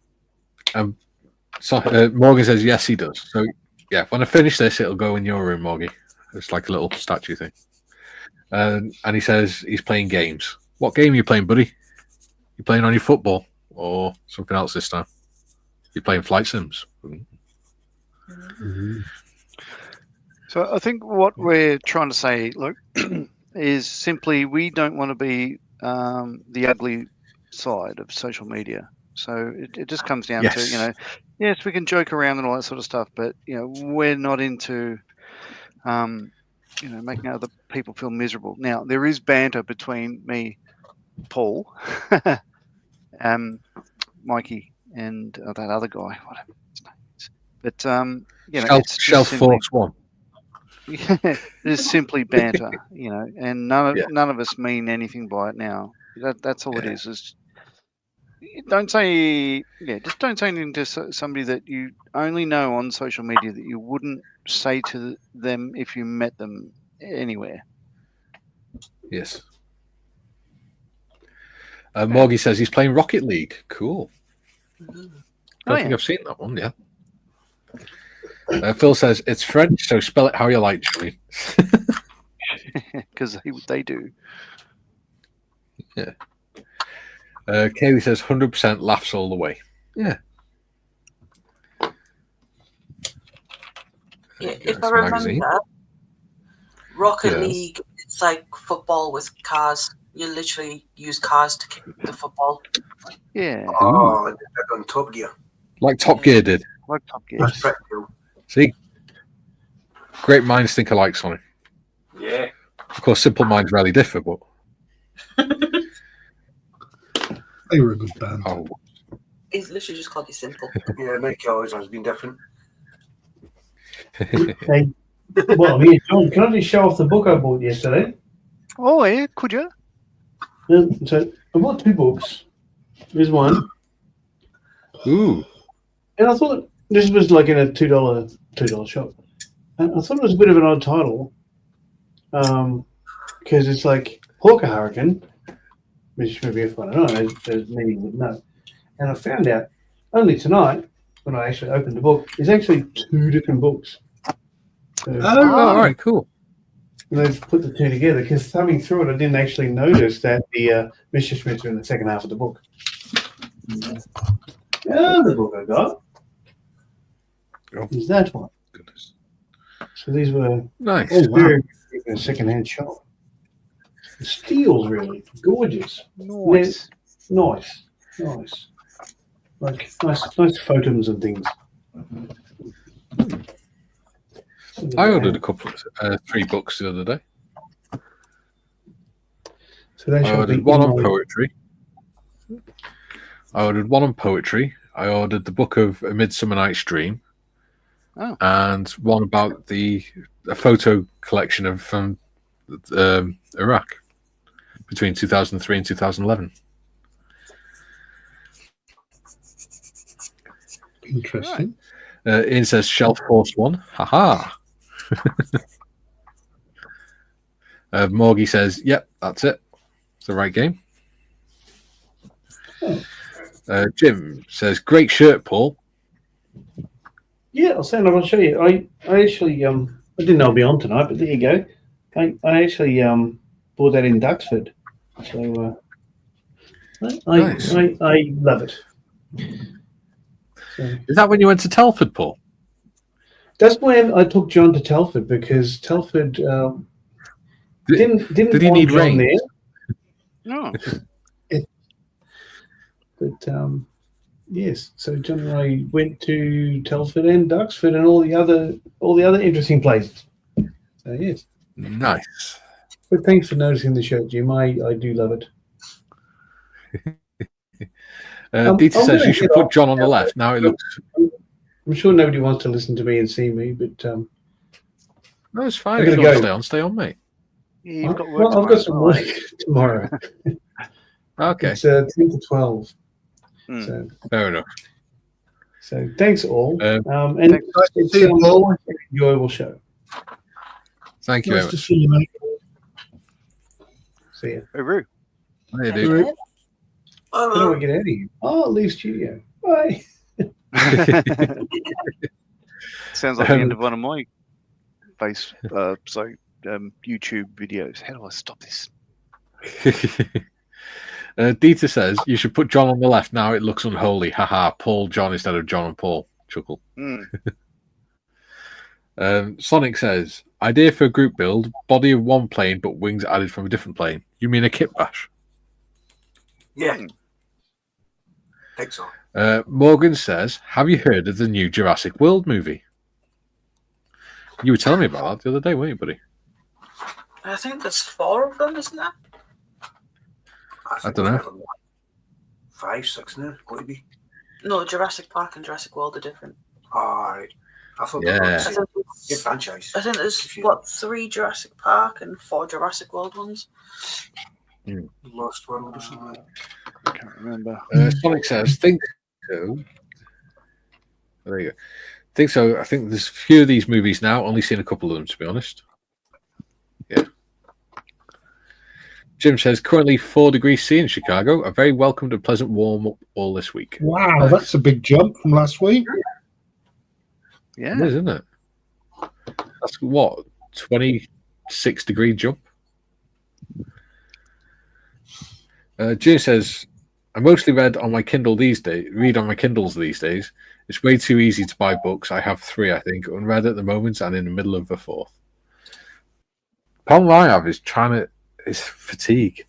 says, yes, he does. So, yeah, when I finish this, it'll go in your room, Morgie. It's like a little statue thing. And he says he's playing games. What game are you playing, buddy? You playing on your football or something else this time? You're playing Flight Sims. So I think what we're trying to say, look, is simply we don't want to be the ugly side of social media. So it just comes down to, you know, yes, we can joke around and all that sort of stuff, but, you know, we're not into, you know, making other people feel miserable. Now, there is banter between me, Paul, Mikey, and that other guy, whatever his name is. But, you know, it's Shelf simply, Force One. it's simply banter, you know, and none of us mean anything by it now. That's all it is don't say, just don't say anything to somebody that you only know on social media that you wouldn't say to them if you met them anywhere. Yes. Morgie says he's playing Rocket League. Cool. I think I've seen that one, yeah. Phil says it's French, so spell it how you like, Julie. Because they do. Yeah. Kaylee says 100% laughs all the way. Yeah. Yeah, if I remember, Rocket League, it's like football with cars. You literally use cars to kick the football. Yeah. Oh, they're on Top Gear. Like Top Gear did. Like Top Gear. That's pretty cool. See? Great minds think alike, Sonny. Yeah. Of course, simple minds rarely differ, but... They were a good band. Oh. It's literally just called you simple. Yeah, Mike always has been different. Hey, well, me and John, can I just show off the book I bought yesterday? Oh, yeah, could you? So I bought two books. Here's one. Ooh. And I thought this was like in a $2 shop. And I thought it was a bit of an odd title. Because it's like Hawker Hurricane, which maybe if I don't know, as many would know. And I found out only tonight, when I actually opened the book, there's actually two different books. So, all right, cool. and they've put the two together because thumbing through it, I didn't actually notice that the Mr. Schmitz are in the second half of the book. The other book I got is that one. Goodness. So these were Nice. very in a second-hand shop. The steels, really gorgeous. Nice. Nice. Like nice photos and things. I ordered a couple of 3 books the other day. So they I shall be ordered one on in my- poetry. I ordered one on poetry. I ordered the book of A Midsummer Night's Dream. Oh. And one about a photo collection of from Iraq between 2003 and 2011. Interesting. Ian says Shelf Force 1. Haha. Morgie says, yep, that's it. It's the right game. Jim says, great shirt, Paul. Yeah, I'll send it. I'll show you. I actually I didn't know I'd be on tonight, but there you go. I actually bought that in Duxford. So Nice. I love it. So, Is that when you went to Telford, Paul? that's when I took John to Telford because Telford didn't did he want need John rain? there. No. But yes, so John and I went to Telford and Duxford and all the other interesting places. So yes, Nice. but thanks for noticing the shirt, Jim. I do love it. Dieter I'm says gonna you should head put off. John on the left. Now it looks. I'm sure nobody wants to listen to me and see me, but No, it's fine. I'm If you gonna want to go. stay on, mate. Yeah, you've got work I've got some tomorrow. work tomorrow. Okay, It's 10 to 12. Hmm. So fair enough. thanks all. Um, And Nice to it's see you, Paul. always an enjoyable show. Thank you Nice very to much. see you, mate. See ya. Hooroo. How you doing? How do I get out of here? Oh, leave studio. Bye. Sounds like the end of one of my YouTube videos. How do I stop this? Dieter says you should put John on the left. Now it looks unholy. Haha, Paul, John instead of John and Paul. Chuckle. Hmm. Sonic says idea for a group build: body of one plane, but wings added from a different plane. You mean a kit bash? Yeah. Think so. Morgan says, have you heard of the new Jurassic World movie? You were telling me about that the other day, weren't you, buddy? I think there's 4 of them, isn't there? I don't know. 5, 6 now. What would it be? No, Jurassic Park and Jurassic World are different. Alright. I thought Yeah. they were I the same. think, Good franchise. I think there's 3 Jurassic Park and 4 Jurassic World ones. Lost World or something. I can't remember. Sonic says, think so. There you go. Think so. I think there's a few of these movies now. Only seen a couple of them, to be honest. Yeah. Jim says, currently 4 degrees C in Chicago. A very welcomed and pleasant warm up all this week. Wow, that's a big jump from last week. Yeah. It is, isn't it? That's what, 26-degree jump? Jim says, I mostly read on my Kindle these days. Read on my Kindles these days. It's way too easy to buy books. I have 3, I think, unread at the moment, and in the middle of a 4th. The problem I have is fatigue,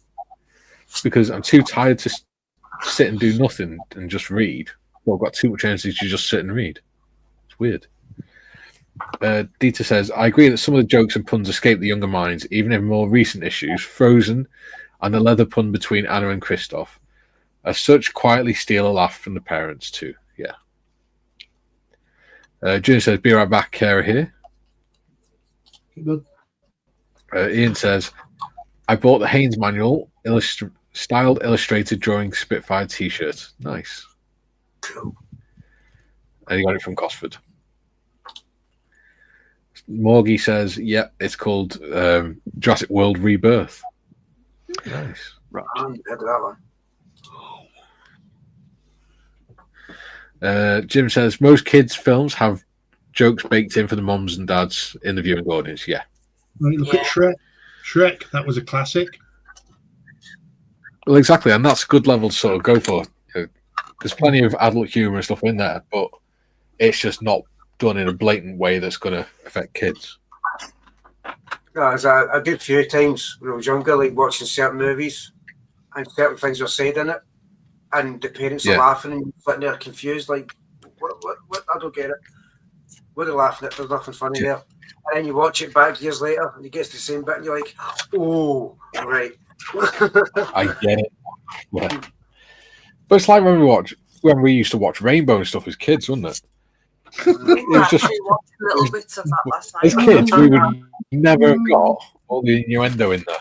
because I'm too tired to sit and do nothing and just read. Well, I've got too much energy to just sit and read. It's weird. Dieter says, I agree that some of the jokes and puns escape the younger minds, even in more recent issues. Frozen and the leather pun between Anna and Kristoff, as such, quietly steal a laugh from the parents too. Yeah. June says, be right back, Kara here. Good. Ian says, I bought the Haynes manual, styled illustrated drawing Spitfire t-shirt. Nice. Cool. And he got it from Gosford. Morgie says, yep, it's called Jurassic World Rebirth. Nice. Right. I haven't heard of that one. Jim says, most kids' films have jokes baked in for the mums and dads in the viewing audience. Yeah. Right, look at Shrek. Shrek, that was a classic. Well, exactly. And that's a good level to sort of go for. There's plenty of adult humor and stuff in there, but it's just not done in a blatant way that's going to affect kids. No, as I did a few times when I was younger, like watching certain movies and certain things were said in it, and the parents are laughing and sitting there confused, like, what? I don't get it. What are they laughing at? There's nothing funny there. And then you watch it back years later, and you get to the same bit, and you're like, oh, right. I get it. Yeah. But it's like when we used to watch Rainbow and stuff as kids, wasn't it? It was just little bits of that last night. as kids we would never have got all the innuendo in there.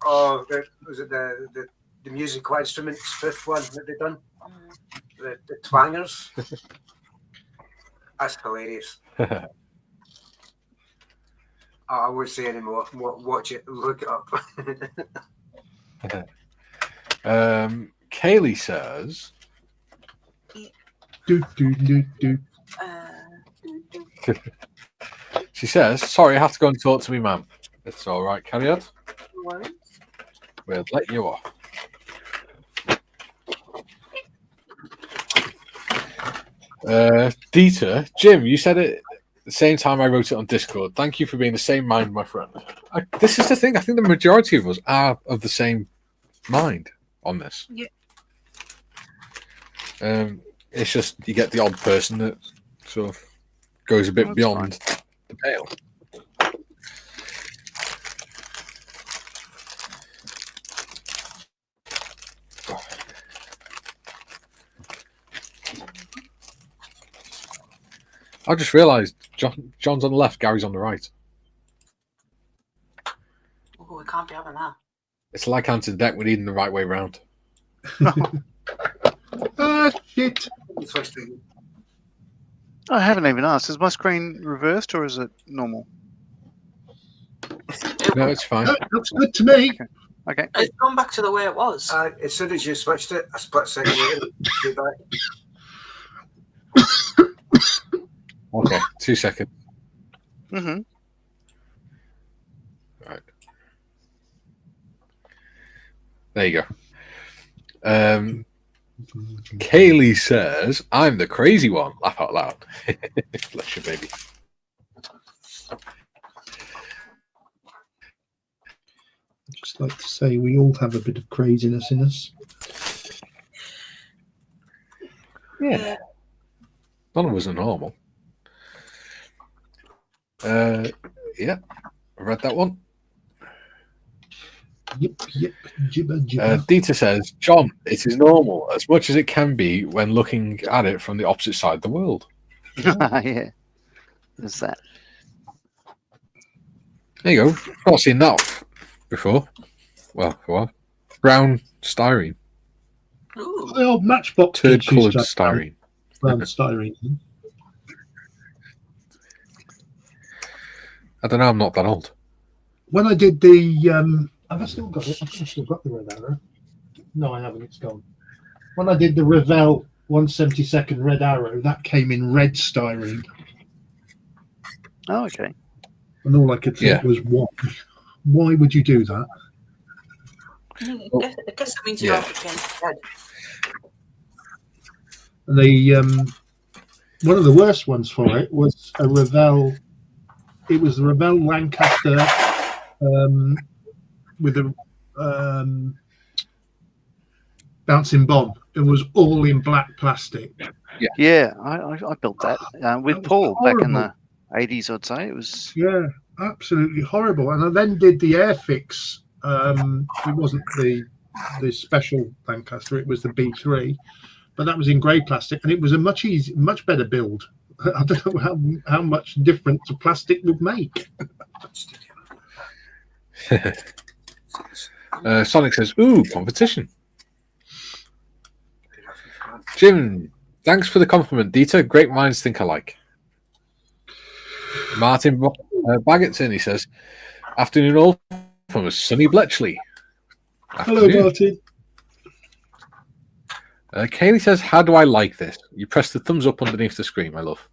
Oh, was it the musical instruments fifth one that they done? The twangers. That's hilarious. I won't say anymore. Watch it, look it up. Kaylee says, she says, sorry, I have to go and talk to me, ma'am. It's all right, carry on. We'll let you off. Dieter, Jim, you said it the same time I wrote it on Discord. Thank you for being the same mind, my friend. This is the thing. I think the majority of us are of the same mind on this. Yeah. It's just you get the odd person that sort of goes a bit beyond the pale. I just realised John's on the left, Gary's on the right. Oh, we can't be having that. It's like Ant and Deck, we need them the right way round. Ah, shit. I haven't even asked. Is my screen reversed or is it normal? No, it's fine. That looks good to me. Okay. It's gone back to the way it was. As soon as you switched it, a split second later, you're back. Okay, 2 seconds. Mm-hmm. Right. There you go. Kaylee says, I'm the crazy one. Laugh out loud. Bless you, baby. I'd just like to say we all have a bit of craziness in us. Yeah. None of us are normal. Yeah, I read that one. Yep, jibber, jibber. Dieter says, John, it is normal as much as it can be when looking at it from the opposite side of the world. Yeah. There's that. There you go. I've not seen that before. Well, what? Brown styrene. Ooh. The old Matchbox Turd kids used coloured to have styrene. brown styrene. I don't know, I'm not that old. When I did the have I still got it? I've still got the red arrow. No, I haven't. It's gone. When I did the Revell 172nd red arrow, that came in red styrene, Oh, okay. and all I could think was, why would you do that? I guess it means you don't have to change the head. And the one of the worst ones for it was a Revell. It was the Revell Lancaster with a bouncing bomb. It was all in black plastic. Yeah, I built that with That was Paul back in horrible. the 80s, I'd say. It was. Yeah, absolutely horrible. And I then did the Airfix. It wasn't the special Lancaster; it was the B3, but that was in grey plastic, and it was a much better build. I don't know how much difference the plastic would make. Sonic says, ooh, competition. Jim, thanks for the compliment, Dieter. Great minds think alike. Martin Baggettson, he says, afternoon all from sunny Bletchley. Hello, Afternoon. Martin. Kaylee says, how do I like this? You press the thumbs up underneath the screen, my love.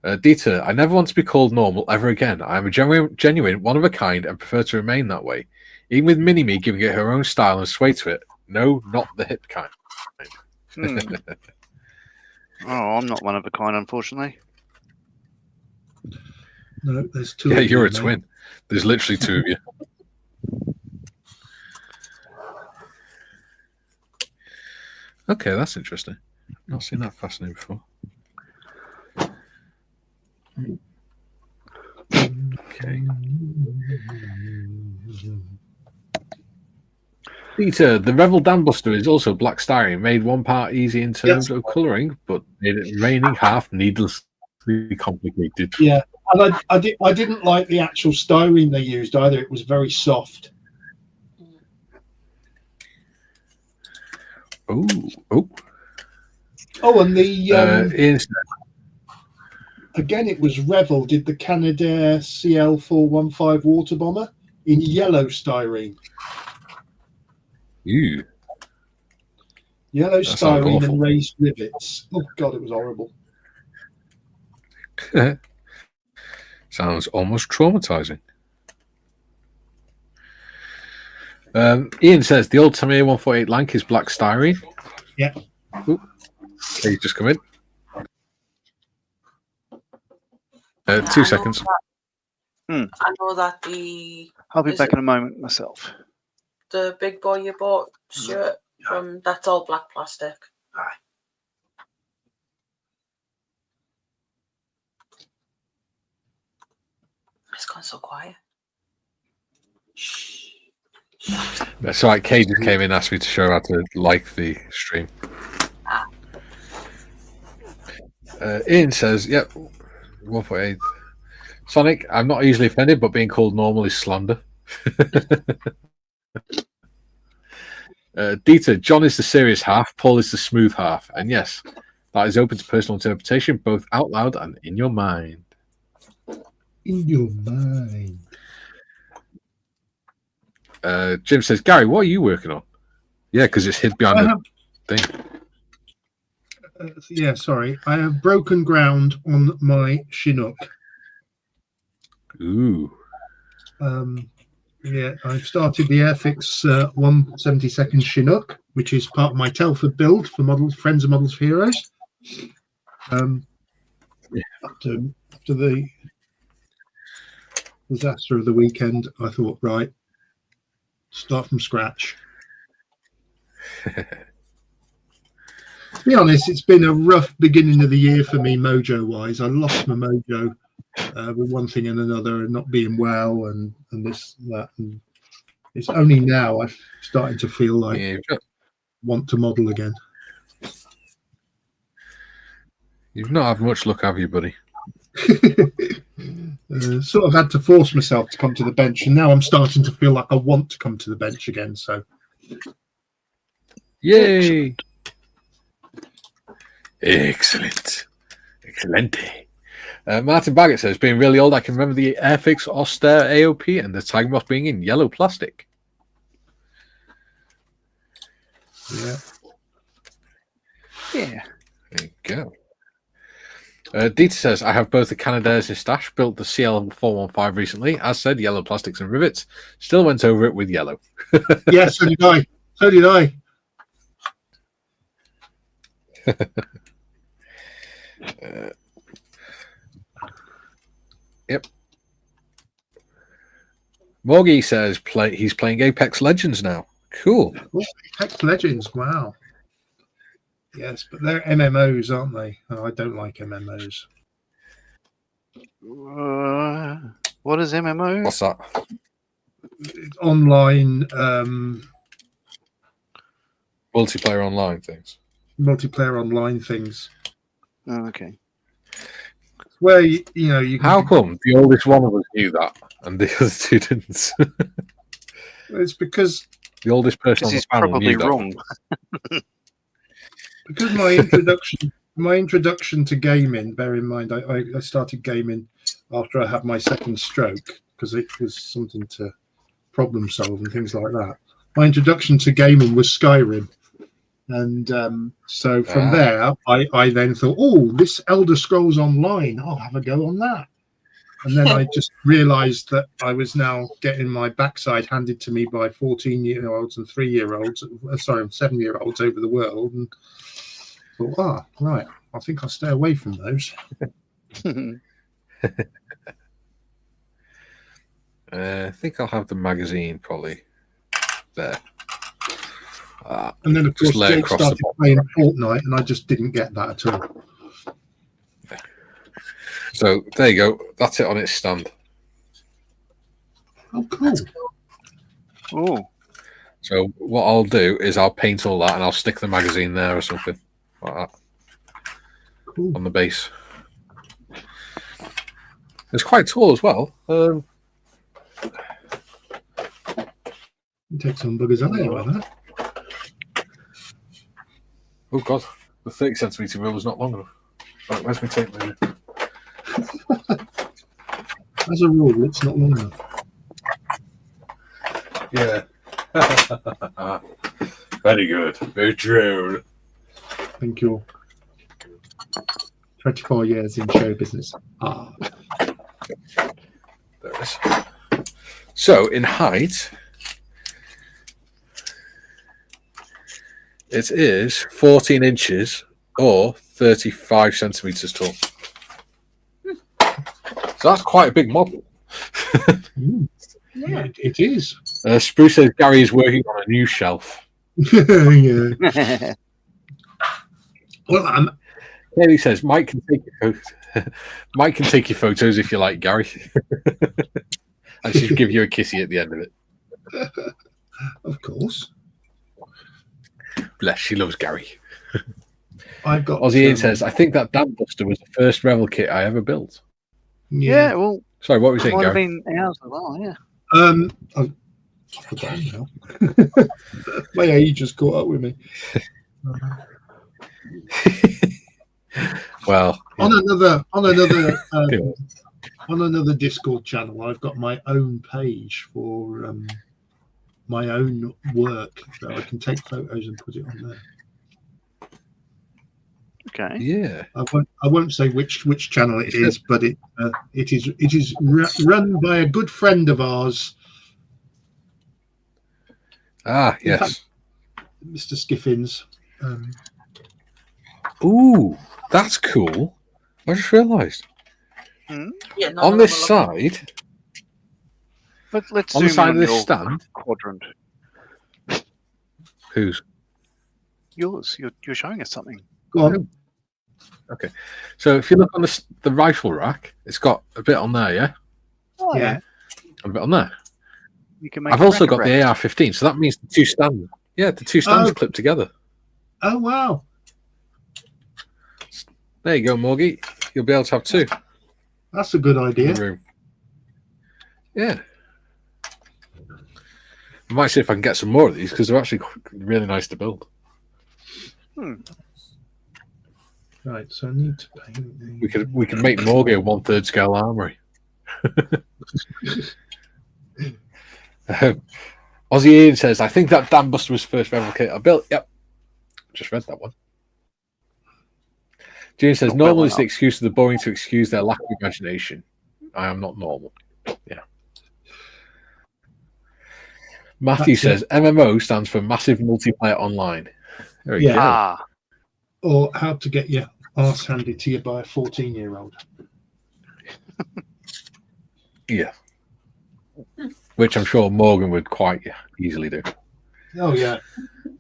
Dieter, I never want to be called normal ever again. I am a genuine, one of a kind, and prefer to remain that way. Even with Mini-Me giving it her own style and sway to it. No, not the hip kind. Oh, I'm not one of a kind, unfortunately. No, there's two. Yeah, of you're you, a mate. twin. There's literally two of you. Okay, that's interesting. Not seen that fascinating before. Okay. Peter, the Revel Dam Buster is also black styrene, made one part easy in terms of colouring, but made it remaining half needlessly complicated. Yeah, and I didn't like the actual styrene they used either. It was very soft. Oh, and the Ian, again, it was Revel did the Canadair CL415 water bomber in yellow styrene. ew. Yellow That sounds styrene awful. and raised rivets. Oh God, it was horrible. Sounds almost traumatizing. Ian says the old Tamiya 148 Lank is black styrene. Yeah. Ooh. Okay, just come in. 2 seconds. I know that the I'll be Is back it- in a moment myself. the big boy you bought, Stuart, from that's all black plastic. Aye. It's gone so quiet. That's right. Kay just came in and asked me to show her how to like the stream. Ian says, yep, 1.8. Sonic, I'm not easily offended, but being called normal is slander. Dieter, John is the serious half, Paul is the smooth half. And yes, that is open to personal interpretation, both out loud and in your mind. In your mind. Jim says, Gary, what are you working on? Yeah, because it's hid behind the thing. Yeah, sorry. I have broken ground on my Chinook. Ooh. Yeah, I've started the Airfix 172nd Chinook, which is part of my Telford build for models, Friends of Models for Heroes. After the disaster of the weekend, I thought, right, start from scratch. To be honest, it's been a rough beginning of the year for me, mojo-wise. I lost my mojo with one thing and another, and not being well, and this and that. And it's only now I'm starting to feel like want to model again. You've not had much luck, have you, buddy? Sort of had to force myself to come to the bench, and now I'm starting to feel like I want to come to the bench again. So, yay! Excellent. Excelente. Martin Baggett says, being really old, I can remember the Airfix Austere AOP and the Tiger Moth being in yellow plastic. yeah. Yeah. There you go. Dieter says, I have both the Canadairs in stash, built the CL415 recently. As said, yellow plastics and rivets. Still went over it with yellow. Yeah, so did I. So did I. Yep. Morgie says he's playing Apex Legends now. Cool. Oh, Apex Legends, wow. Yes, but they're MMOs, aren't they? Oh, I don't like MMOs. What is MMO? What's that? It's online Multiplayer online things. multiplayer online things Oh, okay. where you know you can. How come the oldest one of us knew that and the other two didn't? It's because The oldest person on This the is panel probably knew that. wrong. because my introduction to gaming. Bear in mind, I started gaming after I had my second stroke because it was something to problem solve and things like that. My introduction to gaming was Skyrim. And so from there, I then thought, oh, this Elder Scrolls Online, I'll have a go on that. And then I just realized that I was now getting my backside handed to me by 14-year-olds and 3-year-olds, sorry, 7-year-olds over the world. And thought, right, I think I'll stay away from those. I think I'll have the magazine probably there. And then, of Just course, lay Jake across the started bottom. playing Fortnite, and I just didn't get that at all. So there you go. That's it on its stand. Oh, cool. Oh, So what I'll do is I'll paint all that and I'll stick the magazine there or something like that Cool. on the base. It's quite tall as well. Take some buggers out of that. Oh god, the 30cm rule is not long enough. Right, where's my tape measure? As a rule, it's not long enough. Yeah. Very good. Very true. Thank you. 24 years in show business. Ah. There it is. So in height, it is 14 inches or 35 centimeters tall. So that's quite a big model. Yeah. It is. Spruce says Gary is working on a new shelf. Yeah. Well, Haley says Mike can take your photos. Mike can take your photos if you like, Gary. And she'll give you a kissy at the end of it. of course. Bless, she loves Gary. I've got. Aussie Ian says, I think that Dam Buster was the first Revel kit I ever built. yeah. Well, Sorry, what were you saying, might have Gary? been ours as well. Yeah. I've forgotten now. My age has caught up with me. Well, On another Discord channel, I've got my own page for my own work, so I can take photos and put it on there. Okay. yeah. I won't say which channel it is, but it is run by a good friend of ours, Ah, In yes. fact, Mr. Skiffins. Ooh, that's cool. I just realised. Yeah, On this side, Let's on the zoom side in of on this your stand, quadrant. whose? Yours. You're showing us something. Go on. Okay. So if you look on the rifle rack, it's got a bit on there, yeah? Oh, Yeah. A bit on there. You can make. I've a also got racket the rack. AR-15, so that means the two stands. Yeah, the two stands Oh. are clipped together. Oh wow, There you go, Morgie. You'll be able to have two that's a good in idea. the room. Yeah. I might see if I can get some more of these because they're actually really nice to build. Right, so I need to paint the... We could make Morgie a 1/3 scale armory. Aussie Ian says, I think that Dam Buster was the first Revel kit I built. Yep. Just read that one. June says, normal is the excuse of the boring to excuse their lack of imagination. I am not normal. Yeah. Matthew says, MMO stands for Massive Multiplayer Online. There you go. Ah, Or how to get your arse handed to you by a 14-year-old. Yeah. Which I'm sure Morgan would quite easily do. Oh, yeah.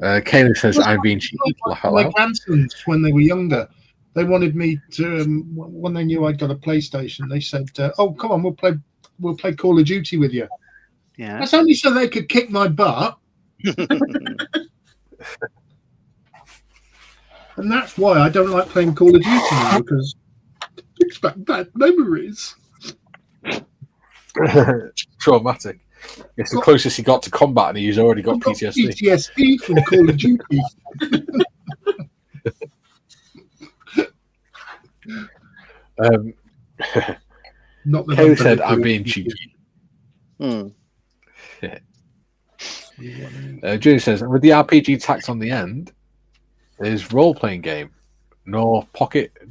Kaylin says, I'm being cheeky. Laugh out My loud. grandsons, when they were younger, they wanted me to, when they knew I'd got a PlayStation, they said, oh, come on, we'll play Call of Duty with you. yeah. That's only so they could kick my butt. And that's why I don't like playing Call of Duty now, because it brings back bad memories. Traumatic. It's the closest he got to combat, and he's already got I've got PTSD. PTSD from Call of Duty. Not that Kayla I'm said, very I'm Call being of Duty. Hmm. Julie says, with the RPG tacked on the end, is role-playing game, nor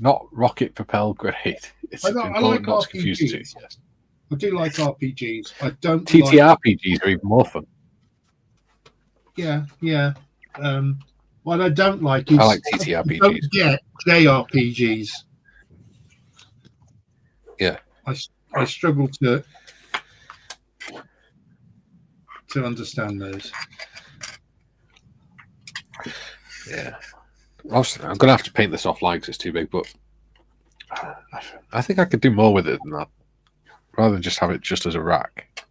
not rocket propelled grenade. It's I like important not to confuse the two. RPGs. Yes. I do like RPGs. I don't like... TTRPGs are even more fun. Yeah. What I don't like is... I like I don't TTRPGs. get JRPGs. Yeah. I struggle to understand those. Yeah. I'm going to have to paint this offline because it's too big, but I think I could do more with it than that, rather than just have it just as a rack.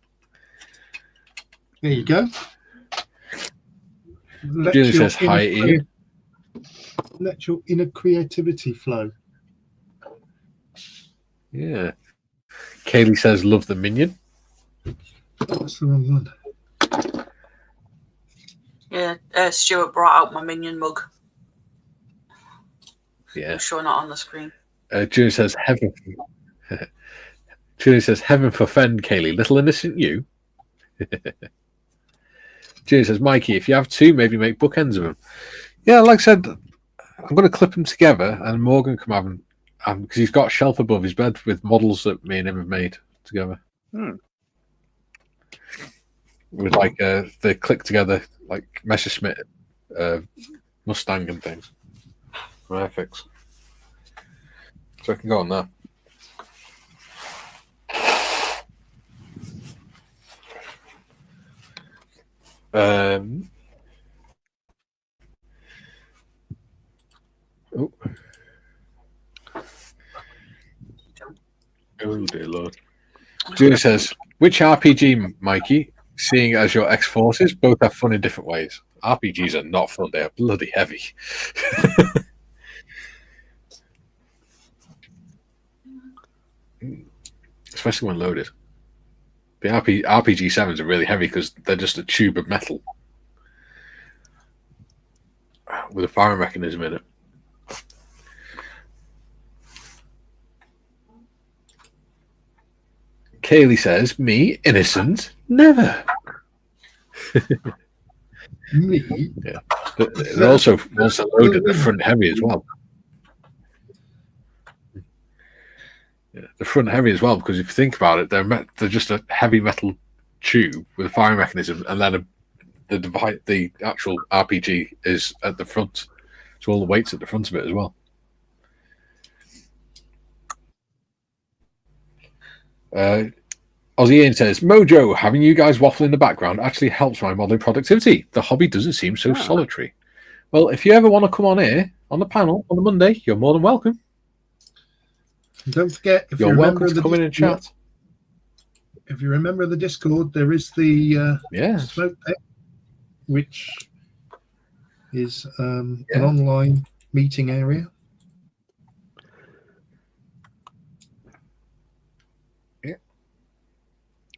There you go. Julie says hi, Ian. Let your inner creativity flow. Yeah. Kaylee says love the minion. That's the wrong one. Yeah, Stuart brought out my minion mug. Yeah. I'm sure not on the screen. Julie says heaven. Julie says heaven forfend, Kaylee, little innocent you. Julie says, Mikey, if you have two, maybe make bookends of them. Yeah, like I said, I'm going to clip them together, and Morgan can have them because he's got a shelf above his bed with models that me and him have made together. With like they click together like Messerschmitt Mustang and things. Perfect. So I can go on there. Oh dear Lord. Julie says, which RPG, Mikey? Seeing as your X-Forces, both have fun in different ways. RPGs are not fun, they are bloody heavy. Especially when loaded. The RPG 7s are really heavy because they're just a tube of metal with a firing mechanism in it. Kaylee says, me, innocent, never. Me? Yeah. They're also loaded, the front heavy as well. Yeah, the front heavy as well, because if you think about it, they're just a heavy metal tube with a firing mechanism, and then the actual RPG is at the front. So all the weight's at the front of it as well. Aussie Ian says, Mojo, having you guys waffle in the background actually helps my modelling productivity. The hobby doesn't seem so solitary. Well, if you ever want to come on here on the panel on the Monday, you're more than welcome. And don't forget, if you're you welcome to come in and chat. If you remember the Discord, there is the smoke deck, which is an online meeting area.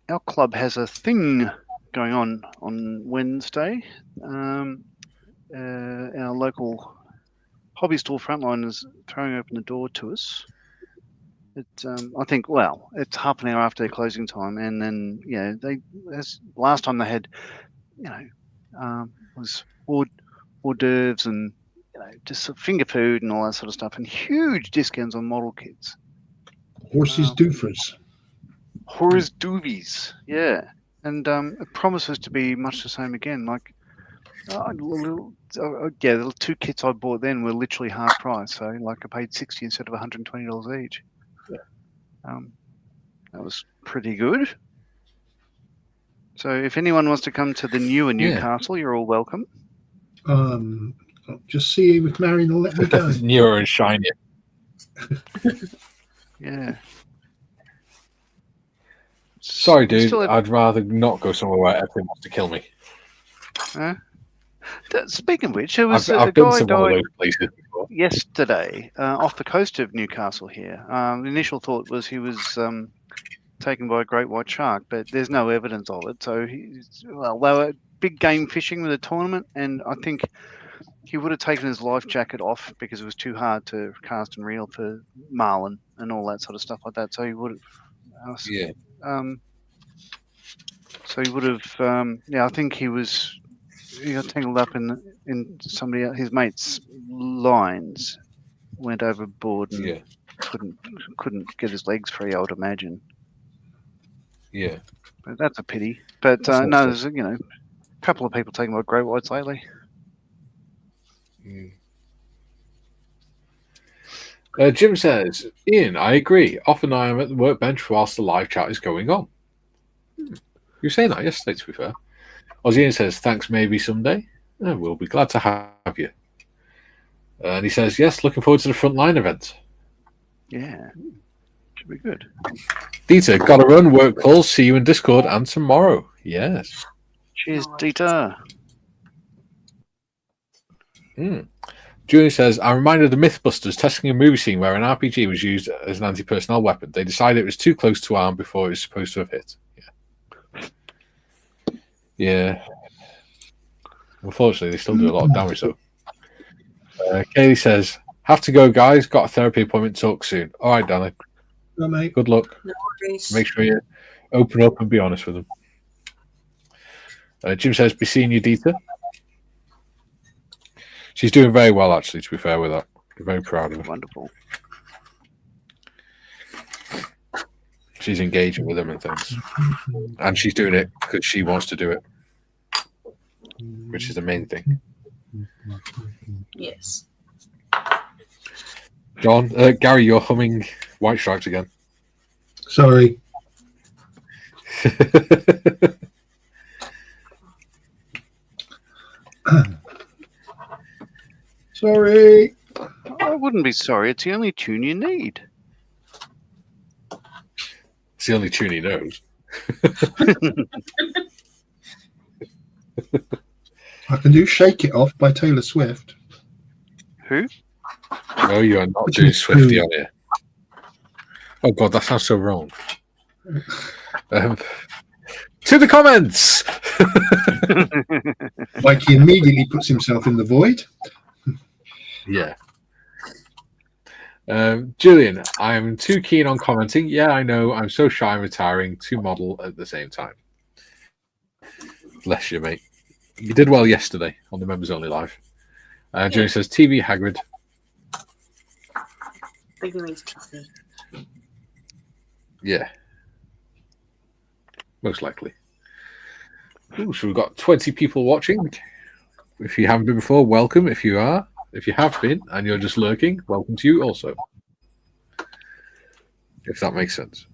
Our club has a thing going on Wednesday. Our local hobby store Frontline is throwing open the door to us. I think, it's half an hour after their closing time, and then last time they had, was hors d'oeuvres and just finger food and all that sort of stuff, and huge discounts on model kits. Horses doofers. Horrors doovies, yeah. And it promises to be much the same again. Like, the two kits I bought then were literally half price. So, like, I paid $60 instead of $120 each. Yeah. That was pretty good. So, if anyone wants to come to the newer Newcastle, you're all welcome. I'll just see you with Marion or let me go. Newer and shinier. Yeah. Sorry, dude. I'd rather not go somewhere where everything wants to kill me. Speaking of which, there was I've a been guy to one of died those places before. yesterday off the coast of Newcastle here. The initial thought was he was taken by a great white shark, but there's no evidence of it. So they were big game fishing with a tournament, and I think he would have taken his life jacket off because it was too hard to cast and reel for marlin and all that sort of stuff like that. So he would have. So he would have. I think he got tangled up in his mate's lines, went overboard and couldn't get his legs free, I would imagine. Yeah, but that's a pity. But no, there's a couple of people taking by great whites lately. Jim says, Ian, I agree. Often I am at the workbench whilst the live chat is going on. You were saying that yesterday, to be fair. Ian says, thanks, maybe someday. We'll be glad to have you. And he says, yes, looking forward to the frontline event. Yeah. Should be good. Dieter, gotta run, work calls, see you in Discord and tomorrow. Yes. Cheers, Dieter. Julian says, I'm reminded of the Mythbusters testing a movie scene where an RPG was used as an anti-personnel weapon. They decided it was too close to arm before it was supposed to have hit. Yeah. Unfortunately, they still do a lot of damage, though. Kaylee says, have to go, guys. Got a therapy appointment. Talk soon. All right, Danny. No, mate. Good luck. No worries. Make sure you open up and be honest with them. Jim says, be seeing you, Dieter. She's doing very well, actually, to be fair with that. I'm very proud of her. Wonderful. She's engaging with them and things. And she's doing it because she wants to do it, which is the main thing. Yes. John, Gary, you're humming White Stripes again. Sorry. Sorry. I wouldn't be sorry. It's the only tune you need. It's the only tune he knows. I can do Shake It Off by Taylor Swift. Who? No, you are not doing Swifty on here. Oh, God, that sounds so wrong. To the comments! Like he immediately puts himself in the void. Yeah. Julian, I'm too keen on commenting. Yeah, I know. I'm so shy and retiring to model at the same time. Bless you, mate. You did well yesterday on the Members Only Live. Julian says, TV Hagrid. I think he means TV. Yeah. Most likely. Ooh, so we've got 20 people watching. If you haven't been before, welcome. If you are, if you have been and you're just lurking, welcome to you also. If that makes sense.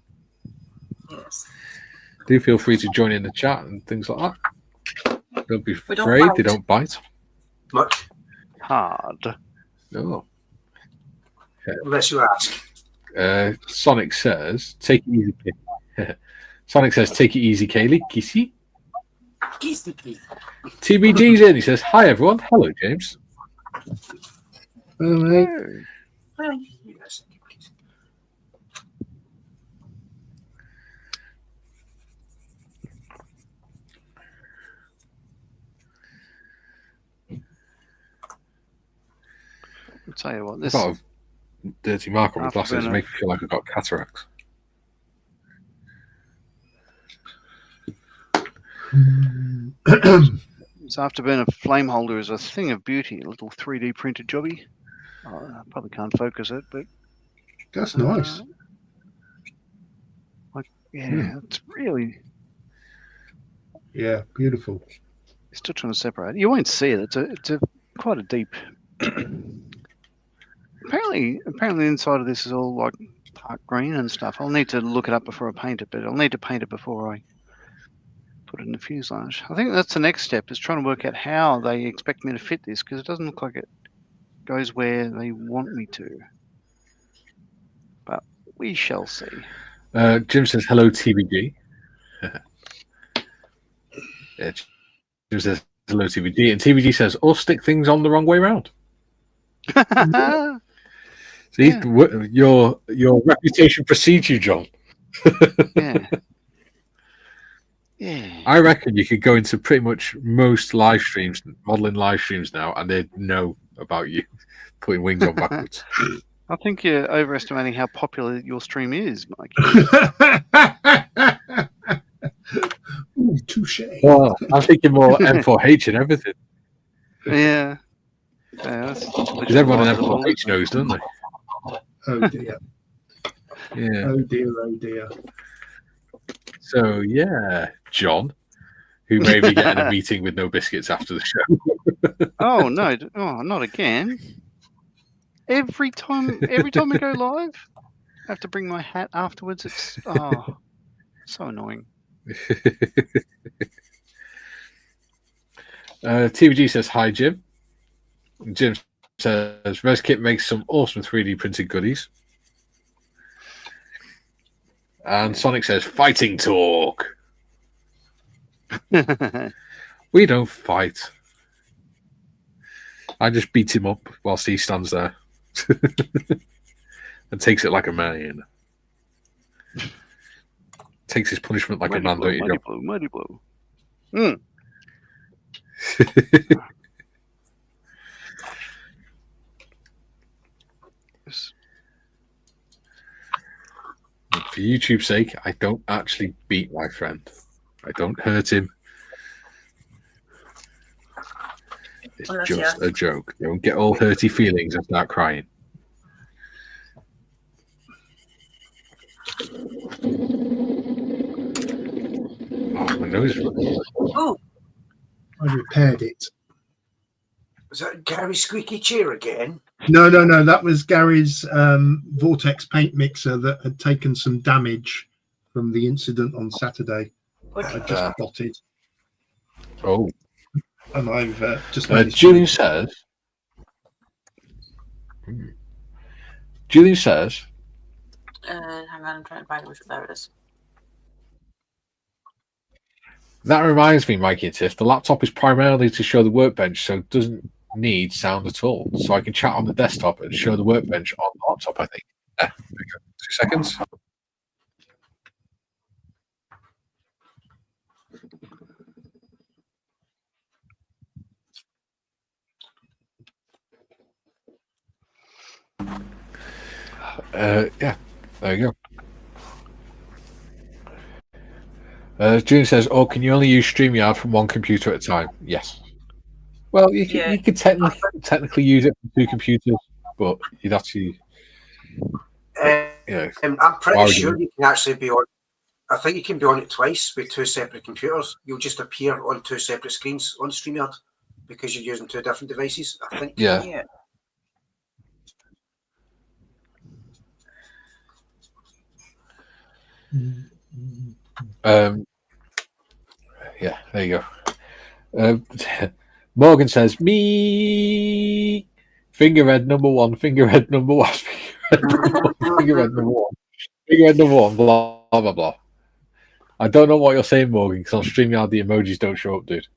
Yes. Do feel free to join in the chat and things like that. Don't be We don't afraid, bite. they don't bite. Much, Hard. No. unless you ask. Sonic says, take it easy. Sonic says, take it easy, Kaylee. Kissy. TBG's in. He says, hi, everyone. Hello, James. Hello, mate. Yes. I'll tell you what, I've this got a dirty mark on my glasses. Afterburner. Make me feel like I've got cataracts. this Afterburner flame holder is a thing of beauty, a little 3D printed jobby. Oh, I probably can't focus it, but That's nice. yeah, it's really Yeah, beautiful. still trying to separate. You won't see it. It's a quite a deep. apparently, the inside of this is all like dark green and stuff. I'll need to look it up before I paint it, but I'll need to paint it before I put it in the fuselage. I think that's the next step, is trying to work out how they expect me to fit this, because it doesn't look like it goes where they want me to. But we shall see. Jim says, hello, TBG. Yeah, Jim says, hello, TBG. And TBG says, or stick things on the wrong way round. See, your reputation precedes you, John. Yeah. Yeah. I reckon you could go into pretty much most live streams, modeling live streams now, and they'd know about you putting wings on backwards. I think you're overestimating how popular your stream is, Mike. Ooh, touche. Well, I'm thinking more M4H and everything. Yeah. Because Because everyone in M4H knows, don't they? Oh dear. Yeah. Oh dear. Oh dear. So, yeah, John, who may be getting a meeting with no biscuits after the show. Oh, no. Oh, not again. Every time we go live, I have to bring my hat afterwards. It's so annoying. TVG says hi, Jim. Jim says ResKit makes some awesome 3D printed goodies. And Sonic says fighting talk. We don't fight. I just beat him up whilst he stands there and takes it like a man. Takes his punishment like a man, don't you? Mighty blow. Mm. For YouTube's sake, I don't actually beat my friend. I don't hurt him. It's just a joke. Don't get all hurty feelings and start crying. Oh, my nose is running. Oh, I repaired it. Was that Gary's squeaky chair again? No. That was Gary's Vortex paint mixer that had taken some damage from the incident on Saturday. I just spotted. Oh. And I've just Julian says. Julian says. hang on, I'm trying to find it. There it is. That reminds me, Mikey and Tiff, the laptop is primarily to show the workbench, so it doesn't need sound at all. So I can chat on the desktop and show the workbench on the laptop, I think. There we go. 2 seconds. Yeah, there you go. June says, "Oh, can you only use StreamYard from one computer at a time?" Yes. Well, you could technically use it from 2 computers, but you'd actually. I'm pretty sure you can actually be on. I think you can be on it twice with 2 separate computers. You'll just appear on 2 separate screens on StreamYard because you're using 2 different devices. I think. Yeah. Yeah, there you go. Morgan says, "Me fingerhead number one, fingerhead number one, fingerhead number one, fingerhead number one, blah blah blah." I don't know what you're saying, Morgan, because on StreamYard the emojis don't show up, dude.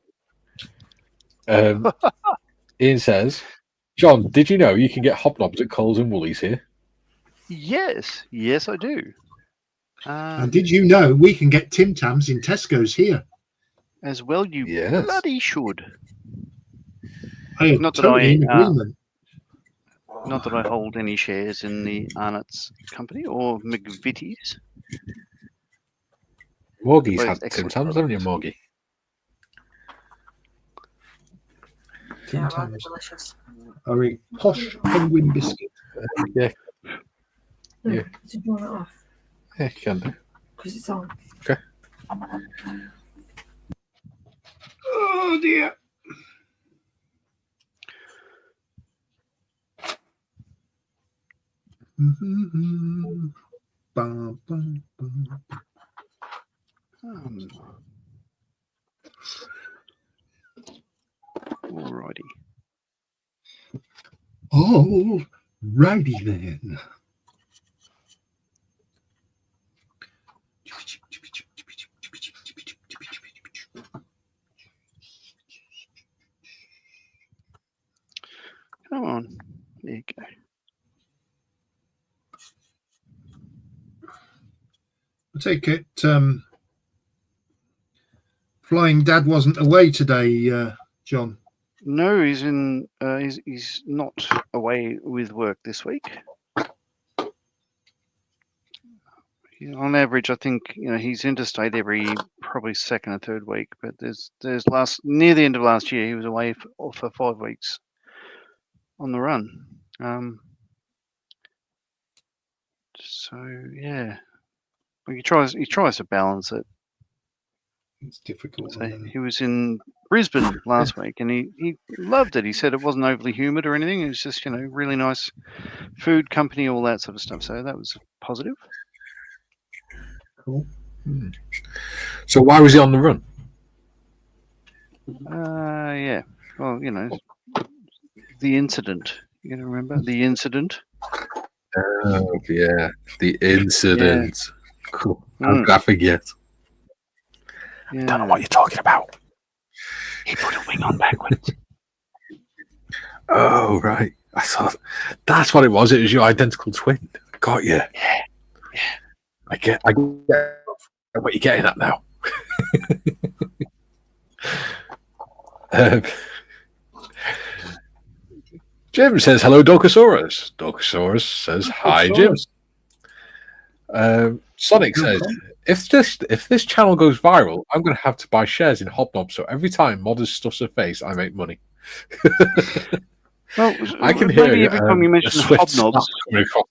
Ian says, "John, did you know you can get hobnobs at Coles and Woolies here?" Yes, I do. And did you know we can get Tim Tams in Tesco's here? As well, you bloody should. Not that I hold any shares in the Arnott's company or McVitie's. Morgie's had Tim Tams, haven't you, Morgie? Tim Tams delicious. Are a posh penguin biscuit. Yeah. Yeah. To draw it off. Yeah, you can do. Because it's on. Okay. Oh dear. Alrighty. All righty then. Come on. There you go. I take it Flying Dad wasn't away today, John. No, he's in. He's not away with work this week. On average, I think he's interstate every probably 2nd or 3rd week. But there's near the end of last year, he was away for 5 weeks on the run. So yeah, he tries to balance it. It's difficult. So he was in Brisbane last week, and he loved it. He said it wasn't overly humid or anything. It was just, really nice food company, all that sort of stuff. So that was positive. Cool. So why was he on the run? Yeah. Well, the incident. You gonna remember the incident? Oh, yeah. The incident. Cool. How could I forget? Yeah. Don't know what you're talking about. He put a wing on backwards. Oh, right. I thought that's what it was. It was your identical twin. Got you. Yeah. I get what you're getting at now. Jim says, hello, Docosaurus. Docosaurus says, hi, Jim. Sonic says, if this channel goes viral, I'm going to have to buy shares in Hobnob, so every time Modders stuffs a face, I make money. Well, I can hear every time you mention Hobnobs, across.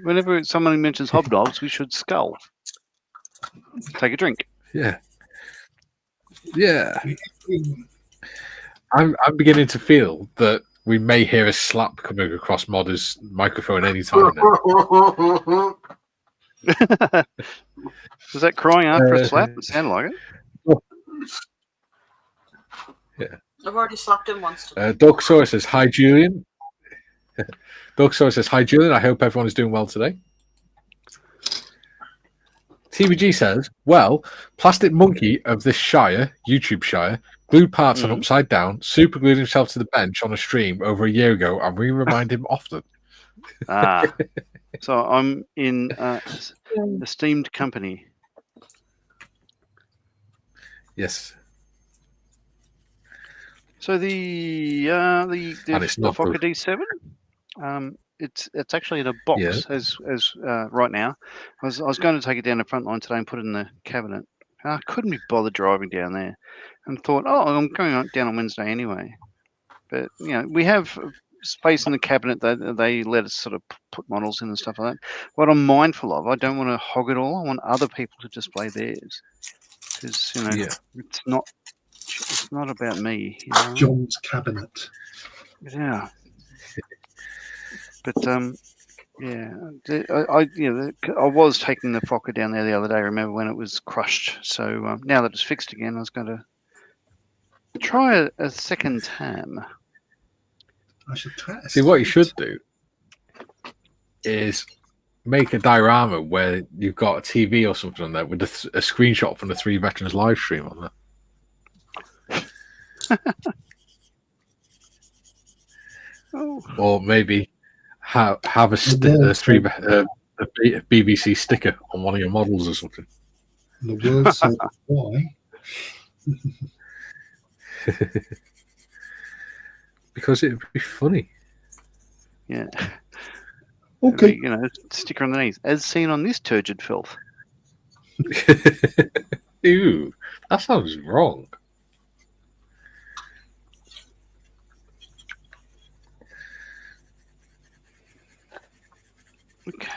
whenever somebody mentions Hobnobs, we should skull. Take a drink. Yeah. I'm beginning to feel that we may hear a slap coming across Modder's microphone any time now. Was that crying out for a slap? It sounded like it. Yeah. I've already slapped him once today. Docosaurus says, hi, Julian. Docosaurus says, hi, Julian. I hope everyone is doing well today. TBG says, well, Plastic Monkey of this Shire, YouTube Shire, glued parts on upside down, super glued himself to the bench on a stream over a year ago, and we remind him often. So I'm in esteemed company. Yes. So the Fokker D7, it's actually in a box as right now. I was going to take it down the front line today and put it in the cabinet. I couldn't be bothered driving down there, and thought, I'm going down on Wednesday anyway. But we have space in the cabinet that they let us sort of put models in and stuff like that. What I'm mindful of, I don't want to hog it all. I want other people to display theirs, because it's not about me. John's cabinet. Yeah. But I was taking the Fokker down there the other day. Remember when it was crushed? So now that it's fixed again, I was going to try a second time. I should test. See, what you should do is make a diorama where you've got a TV or something on there with a screenshot from the Three Veterans live stream on there. Or maybe have a BBC sticker on one of your models or something. The world said why? Because it would be funny. Yeah. Okay. Sticker underneath, as seen on this turgid filth. Ew, that sounds wrong. Okay.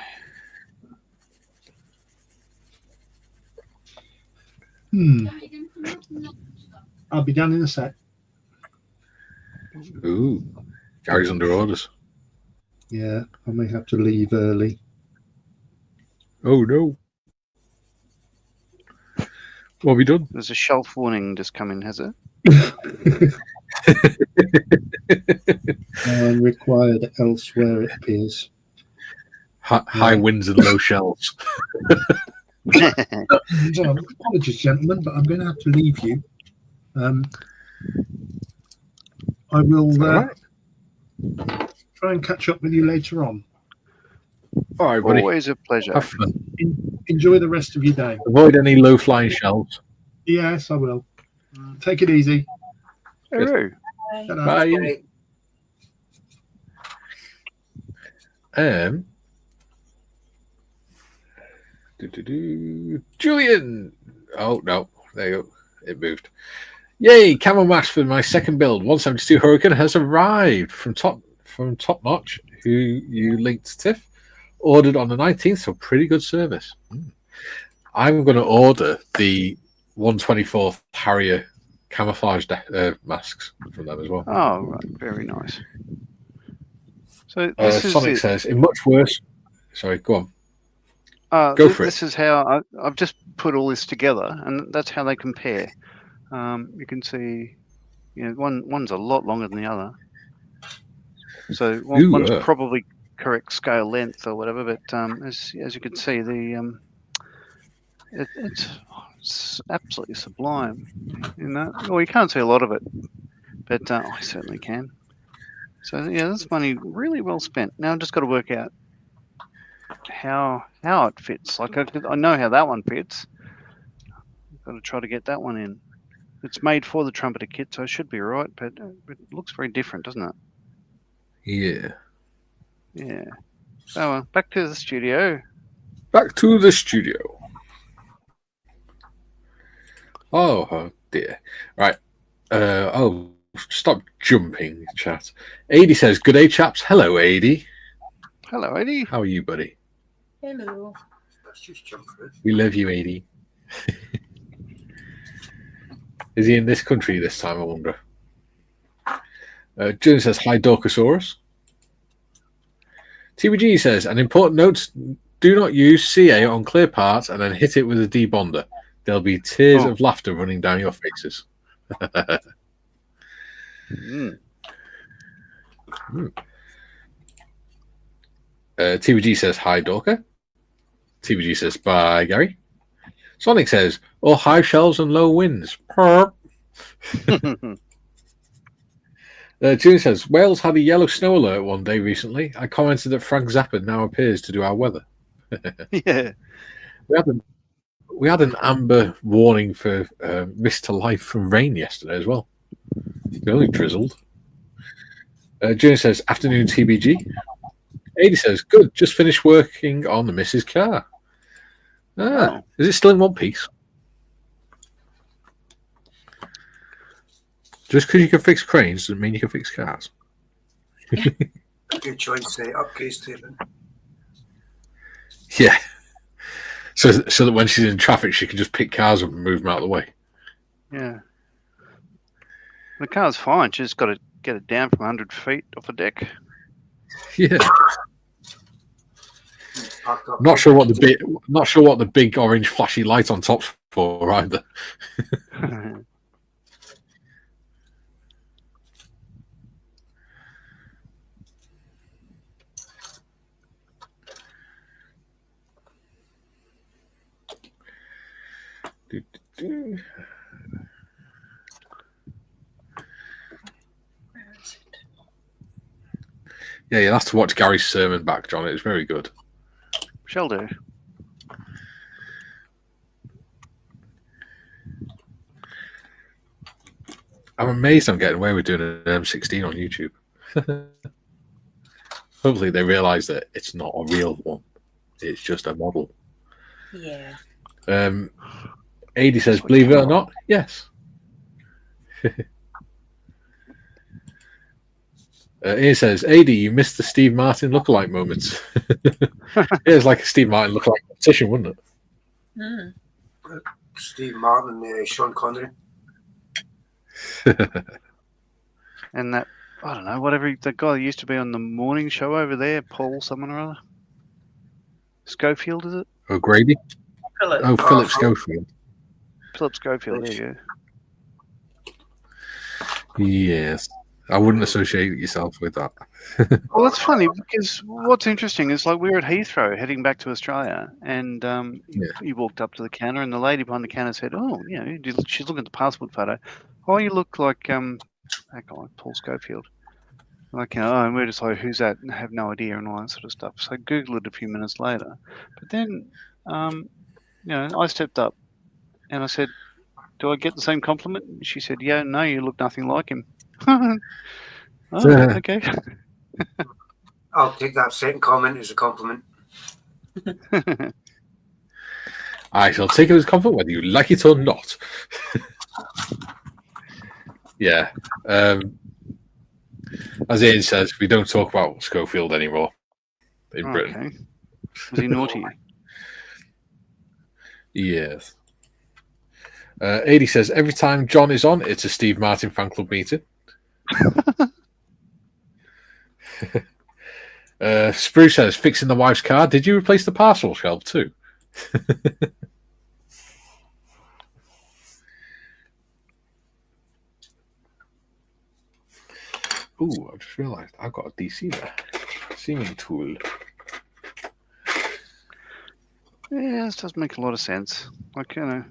I'll be down in a sec. Ooh, Gary's under orders. Yeah, I may have to leave early. Oh no. What have we done? There's a shelf warning just come in, has it? I'm required elsewhere, it appears. High winds and low shelves. Apologies, gentlemen, but I'm going to have to leave you. I will try and catch up with you later on. All right, buddy. Always a pleasure. Have fun. Enjoy the rest of your day. Avoid any low-flying shelves. Yes, I will. Take it easy. Hello. Bye. Julian. Oh no, there you go. It moved. Yay! Camo match for my second build. 172 Hurricane has arrived from Top Notch, who you linked, Tiff. Ordered on the 19th, so pretty good service. I'm going to order the 124th Harrier camouflage masks from them as well. Oh, right. Very nice. So this is Sonic it. says, in much worse... Sorry, go on. Go for This it. is how I've just put all this together, and that's how they compare. You can see, one's a lot longer than the other. So one's probably correct scale length or whatever, but as you can see, it's absolutely sublime. Well, you can't see a lot of it, but I certainly can. So yeah, this money really well spent. Now I've just got to work out how it fits. Like I know how that one fits. I've got to try to get that one in. It's made for the trumpeter kit, so it should be right, but it looks very different, doesn't it? Yeah. Yeah. So back to the studio. Back to the studio. Oh dear. Right. Stop jumping, chat. Adi says, "Good day, chaps." Hello, Adi. Hello, Adi. How are you, buddy? Hello. Let's just jump through. We love you, Adi. Is he in this country this time, I wonder? June says, "Hi, Dorcosaurus." TBG says, "An important note, do not use CA on clear parts and then hit it with a debonder. There'll be tears of laughter running down your faces." TBG says, "Hi, Dorka." TBG says, "Bye, Gary." Sonic says, "Oh, high shelves and low winds." Perp. June says, "Wales had a yellow snow alert one day recently. I commented that Frank Zappa now appears to do our weather." Yeah. We had an amber warning for mist to life from rain yesterday as well. It only drizzled. June says, "Afternoon, TBG." Adi says, "Good, just finished working on the Mrs. car." Is it still in one piece? Just because you can fix cranes doesn't mean you can fix cars. Good choice, upgrades to them. Yeah. So that when she's in traffic, she can just pick cars up and move them out of the way. Yeah. The car's fine. She's just got to get it down from 100 feet off a deck. Yeah. Not sure what the big orange flashy light on top's for either. Yeah, you'll have to watch Gary's sermon back, John. It's very good. Shall do. I'm amazed I'm getting away with doing an M16 on YouTube. Hopefully they realise that it's not a real one. It's just a model. Yeah. Adi says, "Believe it or not, yes." Ian says, "Adi, you missed the Steve Martin lookalike moments." It was like a Steve Martin lookalike competition, wouldn't it? Steve Martin and Sean Connery. And that, I don't know, whatever, the guy that used to be on the morning show over there, Paul someone or other. Schofield, is it? O'Grady? Philip Schofield. Philip Schofield, there you go. Yes. I wouldn't associate yourself with that. Well, that's funny because what's interesting is like we were at Heathrow heading back to Australia, and he walked up to the counter, and the lady behind the counter said, "Oh, she's looking at the passport photo. Oh, you look like that guy, Paul Schofield." Like, and we're just like, "Who's that?" And I have no idea and all that sort of stuff. So I Googled it a few minutes later, but then, I stepped up and I said, "Do I get the same compliment?" She said, "Yeah, no, you look nothing like him." Okay. I'll take that second comment as a compliment. I shall take it as a compliment whether you like it or not. Yeah. As Ian says, we don't talk about Schofield anymore in Britain. Okay. Was he naughty? Yes. Adi says, every time John is on, it's a Steve Martin fan club meeting. Spruce says, fixing the wife's car. Did you replace the parcel shelf too? Ooh, I just realised I've got a DC there. Seaming tool. Yeah, this does make a lot of sense. Like, you know.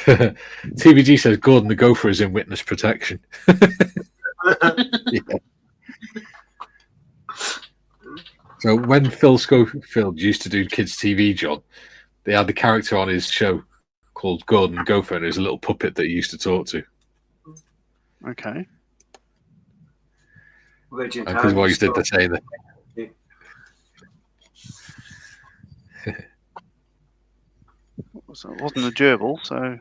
TBG says Gordon the Gopher is in witness protection. Yeah. So when Phil Schofield used to do kids' TV, John, they had the character on his show called Gordon Gopher, and it was a little puppet that he used to talk to. Okay. Because what he did to say that. So it wasn't a gerbil, so.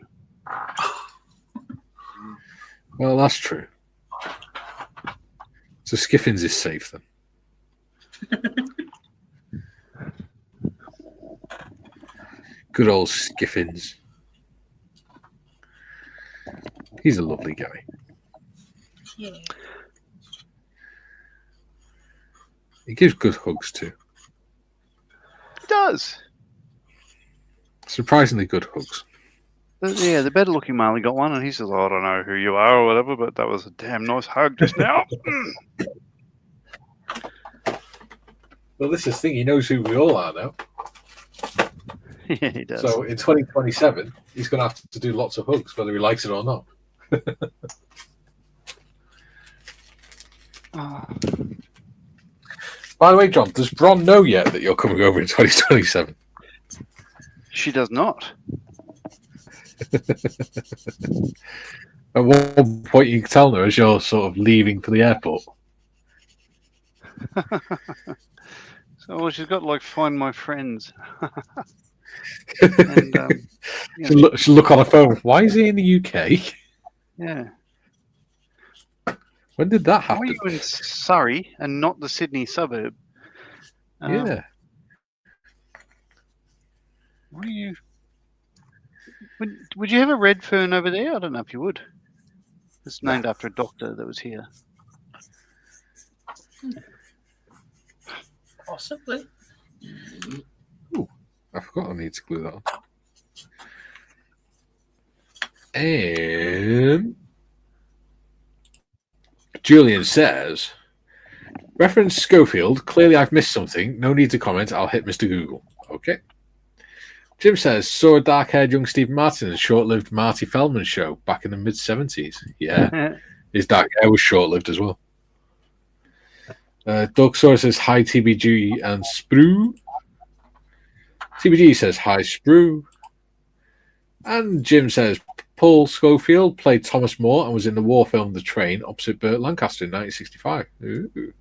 Well, that's true. So Skiffins is safe then. Good old Skiffins. He's a lovely guy. Yeah. He gives good hugs too. It does. Surprisingly good hugs. Yeah, the better looking male, he got one, and he says, I don't know who you are or whatever, but that was a damn nice hug just now. Well, this is the thing. He knows who we all are now. Yeah, he does. So in 2027, he's going to have to do lots of hugs, whether he likes it or not. By the way, John, does Bron know yet that you're coming over in 2027? She does not. At one point, you can tell her as you're sort of leaving for the airport. So, well, she's got like find my friends. And, she'll look on her phone. Why is he in the UK? Yeah. When did that Why are happen? you in Surrey and not the Sydney suburb? Yeah. What are you? Would you have a red fern over there? I don't know if you would. It's named after a doctor that was here. Possibly. Ooh, I forgot I need to glue that on. And Julian says, reference Schofield. Clearly, I've missed something. No need to comment. I'll hit Mr. Google. Okay. Jim says, saw a dark-haired young Steve Martin in a short-lived Marty Feldman show back in the mid-70s. Yeah. His dark hair was short-lived as well. Doug Sora says, hi, TBG and Sprue. TBG says, hi, Sprue. And Jim says, Paul Schofield played Thomas More and was in the war film The Train opposite Burt Lancaster in 1965. Ooh.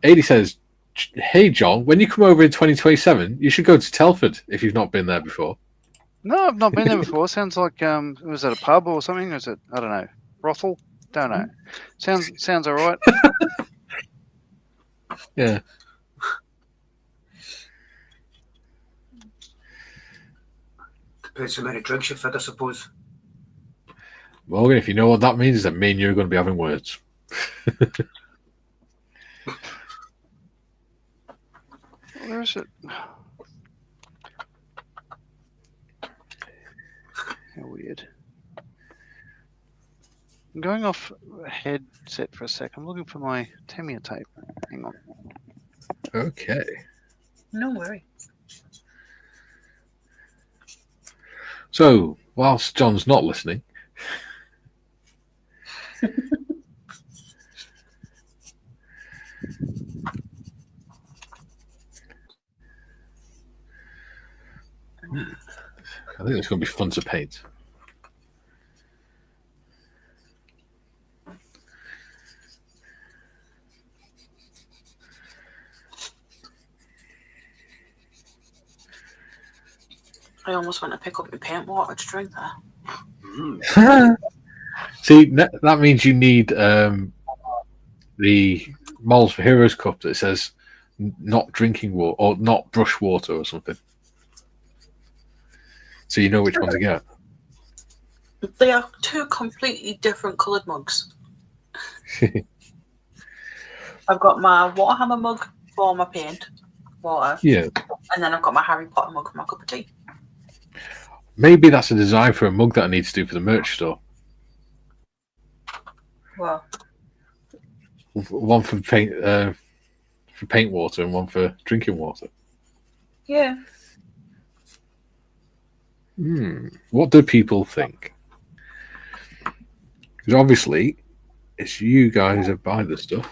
Adi says, hey, John, when you come over in 2027, you should go to Telford if you've not been there before. No, I've not been there before. Sounds like was it a pub or something? Or is it, I don't know, brothel? Don't know. Sounds all right. Yeah. Depends how many drinks you've had, I suppose. Morgan, if you know what that means, then me and you are going to be having words. Where is it? How weird. I'm going off headset for a sec. I'm looking for my Tamiya tape. Hang on. Okay. No worries. So, whilst John's not listening, I think it's going to be fun to paint. I almost went to pick up my paint water to drink there. See, that means you need the Moles for Heroes cup that says not drinking water or not brush water or something. So you know which one to get. They are two completely different coloured mugs. I've got my Waterhammer mug for my paint water. Yeah. And then I've got my Harry Potter mug for my cup of tea. Maybe that's a design for a mug that I need to do for the merch store. Well, one for paint water and one for drinking water. yeah. What do people think? Because obviously, it's you guys that buy the stuff.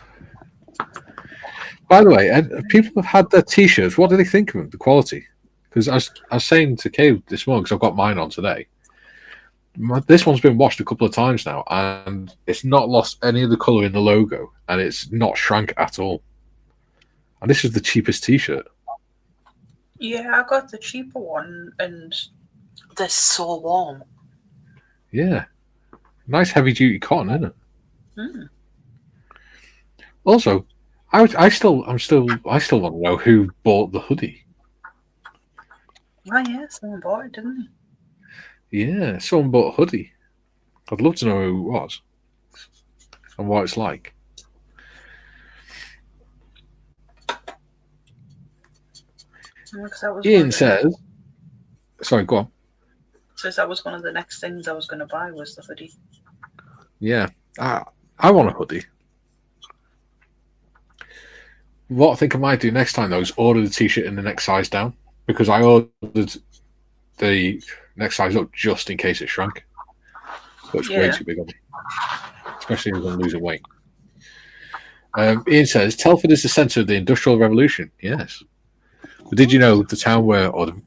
By the way, people have had their T-shirts. What do they think of them? The quality? Because I was saying to Kay this morning, because I've got mine on today. This one's been washed a couple of times now, and it's not lost any of the colour in the logo, and it's not shrank at all. And this is the cheapest T-shirt. Yeah, I got the cheaper one, and they're so warm. Yeah, nice heavy-duty cotton, isn't it? Mm. Also, I still want to know who bought the hoodie. Oh yeah, someone bought it, didn't Yeah, someone bought a hoodie. I'd love to know who it was and what it's like. Ian says, sorry, go on. Says that was one of the next things I was going to buy was the hoodie. Yeah, I want a hoodie. What I think I might do next time, though, is order the T-shirt in the next size down, because I ordered the next size up just in case it shrank. But it's way too big on me, especially if I'm losing weight. Ian says, Telford is the centre of the Industrial Revolution. Yes. But did you know the town or the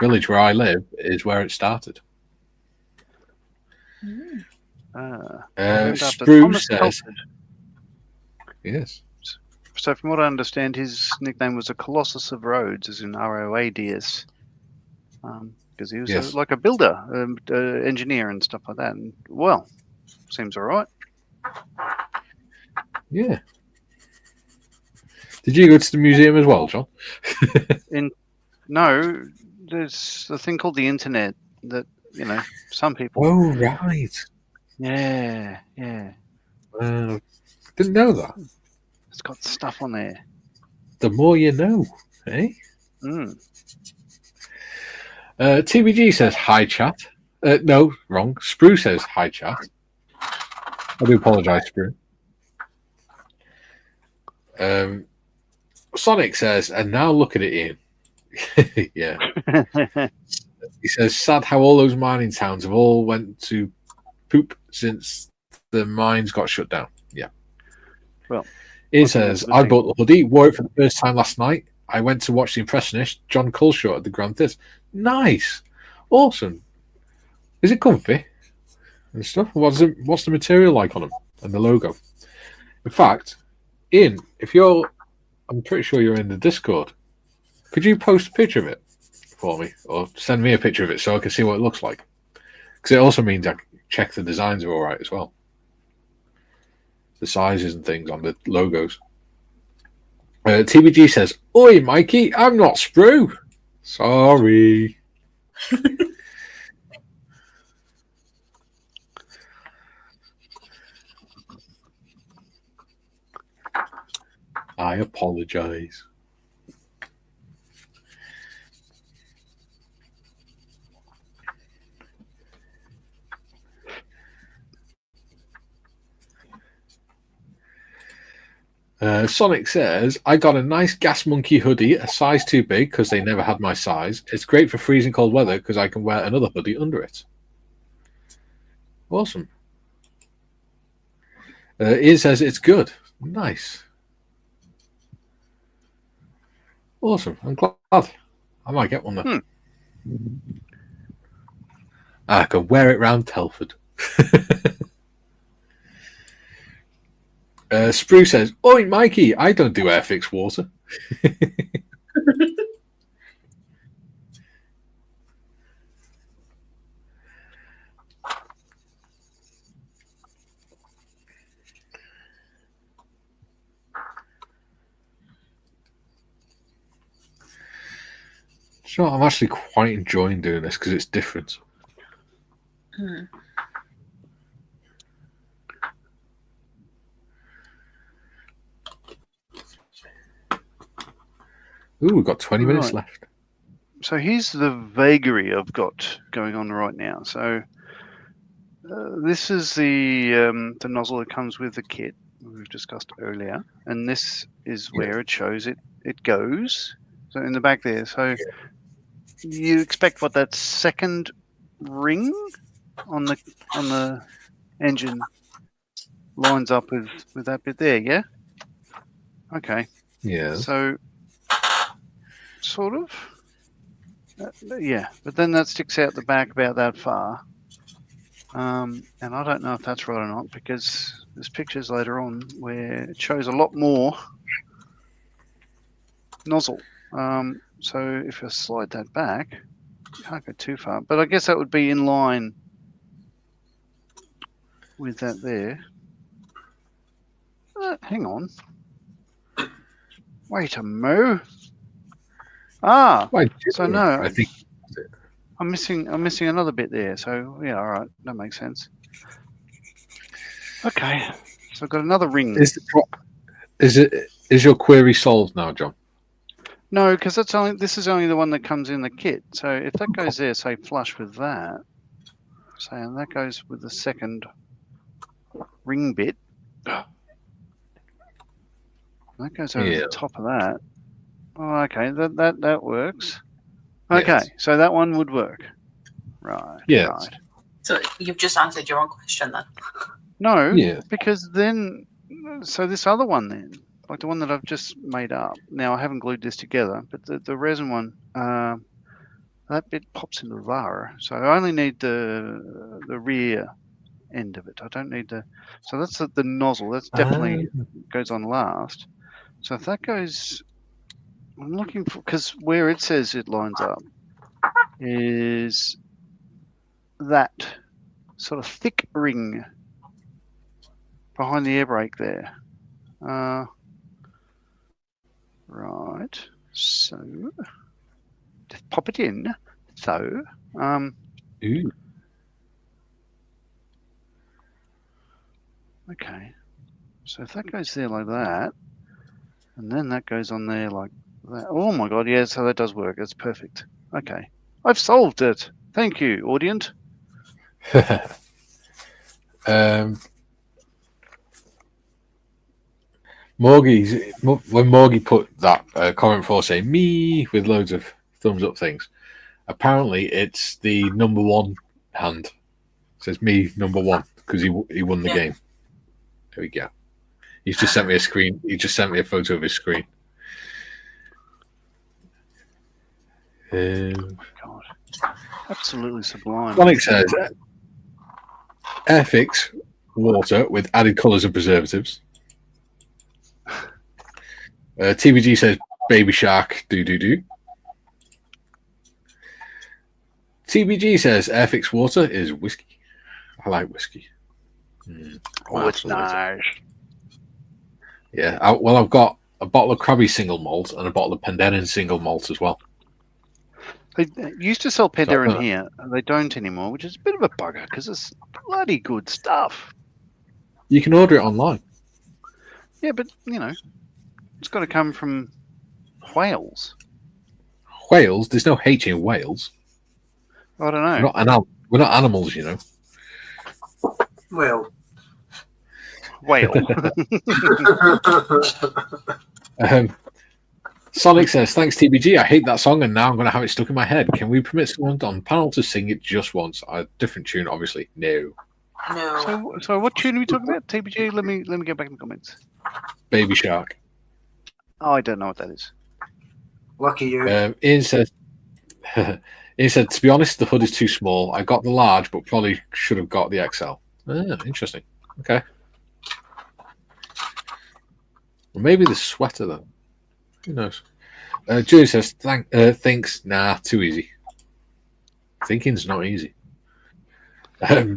village where I live is where it started? Spruce says, yes. So from what I understand, his nickname was a Colossus of Rhodes, as in ROADS, because he was like a builder, engineer and stuff like that. And, well, seems all right. Yeah. Did you go to the museum as well, John? No, there's a thing called the internet that, some people... Oh, right. Yeah. Didn't know that. It's got stuff on there. The more you know, eh? TBG says, hi, chat. No, wrong. Sprue says, hi, chat. I do apologise, Sprue. Sonic says, and now look at it, Ian. Yeah. He says, sad how all those mining towns have all went to poop since the mines got shut down. Yeah. Well, Ian says, I bought the hoodie, wore it for the first time last night. I went to watch The Impressionist, John Culshaw at the Grand Theatre. Nice. Awesome. Is it comfy and stuff? What's the material like on them and the logo? In fact, Ian, I'm pretty sure you're in the Discord. Could you post a picture of it for me, or send me a picture of it so I can see what it looks like? Because it also means I can check the designs are all right as well. The sizes and things on the logos. TBG says, oi, Mikey, I'm not Sprue. Sorry. I apologise. Sonic says, I got a nice Gas Monkey hoodie, a size too big because they never had my size. It's great for freezing cold weather because I can wear another hoodie under it. Awesome. Ian says, it's good. Nice. Awesome. I'm glad. I might get one there. I can wear it round Telford. Sprue says, oi, Mikey, I don't do Airfix water. you know what? I'm actually quite enjoying doing this because it's different. Hmm. Ooh, we've got 20 minutes Right. left. So here's the vagary I've got going on right now. So this is the nozzle that comes with the kit we've discussed earlier, and this is where it shows it goes. So in the back there. So you expect what, that second ring on the engine lines up with that bit there, yeah? Okay. Yeah. So sort of. Yeah, but then that sticks out the back about that far. And I don't know if that's right or not, because there's pictures later on where it shows a lot more nozzle. So if I slide that back, you can't go too far. But I guess that would be in line with that there. Hang on. Wait a moo. Ah, Why, so no, I think I'm missing another bit there. So yeah, all right, that makes sense. Okay, so I've got another ring. is your query solved now, John? No, because this is only the one that comes in the kit. So if that goes there, say flush with that, say, and that goes with the second ring bit, that goes over the top of that. Oh, okay, that works. Okay, Yes. so that one would work. Right. Yes. Right. So you've just answered your own question then. No, Yeah. because then, so this other one then, like the one that I've just made up. Now I haven't glued this together, but the resin one, that bit pops into the var. So I only need the rear end of it. I don't need the. So that's the nozzle. That's definitely goes on last. So if that goes, I'm looking for, because where it says it lines up is that sort of thick ring behind the air brake there. Right. So just pop it in. So Ooh. okay. So if that goes there like that, and then that goes on there like that. Oh my god, yeah, so that does work. That's perfect. Okay. I've solved it. Thank you, audience. When Morgie put that comment for saying me with loads of thumbs up things, apparently it's the number one hand. It says me number one because he won the game. There we go. He's just sent me a screen. He just sent me a photo of his screen. God. Absolutely sublime. Sonic says Airfix water with added colours and preservatives. TBG says Baby Shark do. TBG says Airfix water is whiskey. I like whiskey. Oh, it's nice. Yeah, I've got a bottle of Krabby single malt and a bottle of Penderyn single malt as well. They used to sell Penderyn here. They don't anymore, which is a bit of a bugger because it's bloody good stuff. You can order it online. Yeah, but, you know, it's got to come from Wales. Wales? There's no H in Wales. I don't know. We're not animals, you know. Well. Whale. Sonic says, thanks TBG, I hate that song and now I'm going to have it stuck in my head. Can we permit someone on panel to sing it just once? A different tune, obviously. No. So what tune are we talking about? TBG, let me get back in the comments. Baby Shark. Oh, I don't know what that is. Lucky you. Ian said, to be honest, the hood is too small. I got the large, but probably should have got the XL. Interesting. Okay. Well, maybe the sweater, then. Who knows? Julie says, thinks, nah, too easy. Thinking's not easy.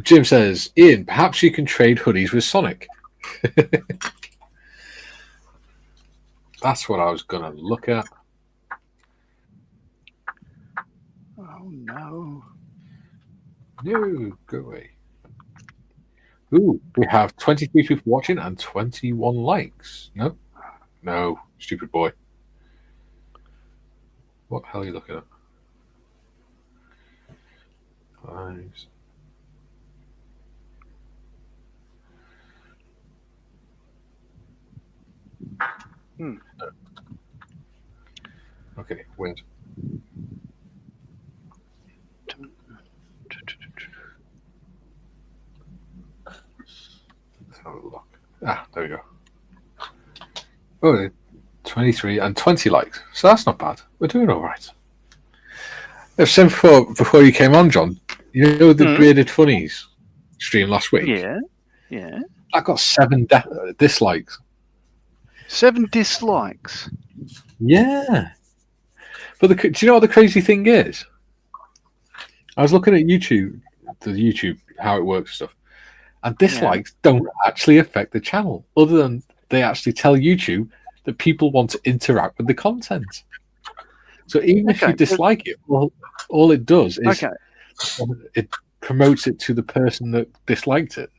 Jim says, Ian, perhaps you can trade hoodies with Sonic. That's what I was going to look at. no. No, go away. Ooh, we have 23 people watching and 21 likes. No? No, stupid boy. What the hell are you looking at? Lives. Hmm. Okay, weird. Let's have a look. Ah, there we go. Oh, 23 and 20 likes. So that's not bad. We're doing all right. I've said before you came on, John, you know the Bearded Funnies stream last week? Yeah. I got 7 dislikes. 7 dislikes. Yeah. But do you know what the crazy thing is? I was looking at YouTube, how it works and stuff, and dislikes don't actually affect the channel, other than they actually tell YouTube that people want to interact with the content. So even if you dislike it, all it does is it promotes it to the person that disliked it.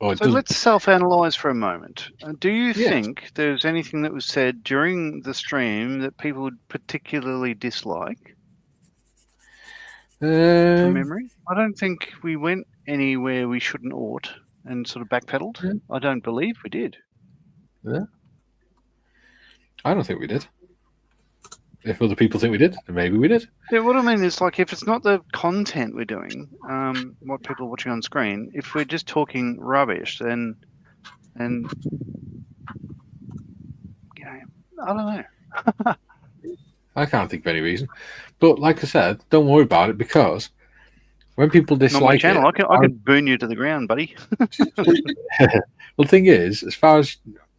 So let's self-analyze for a moment. Do you think there's anything that was said during the stream that people would particularly dislike? From memory, I don't think we went anywhere we shouldn't ought and sort of backpedaled. Yeah. I don't believe we did. Yeah. I don't think we did. If other people think we did, then maybe we did. Yeah, what I mean is, like, if it's not the content we're doing, what people are watching on screen, if we're just talking rubbish, then, you know, I don't know. I can't think of any reason. But like I said, don't worry about it, because when people dislike it, I can burn you to the ground, buddy. Well, the thing is, as far as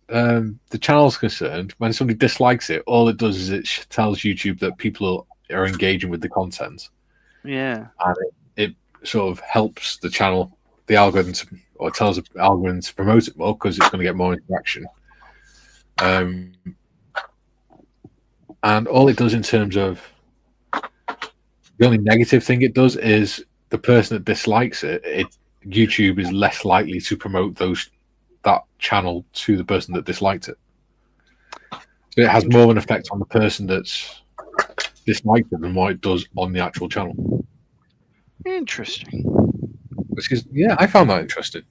the channel's concerned, when somebody dislikes it, all it does is it tells YouTube that people are engaging with the content. Yeah. And it sort of helps the channel, the algorithm, or tells the algorithm to promote it more, because it's going to get more interaction. And all it does in terms of the only negative thing it does is the person that dislikes it, YouTube is less likely to promote that channel to the person that disliked it. So it has more of an effect on the person that's disliked it than what it does on the actual channel. Interesting. Which is, I found that interesting.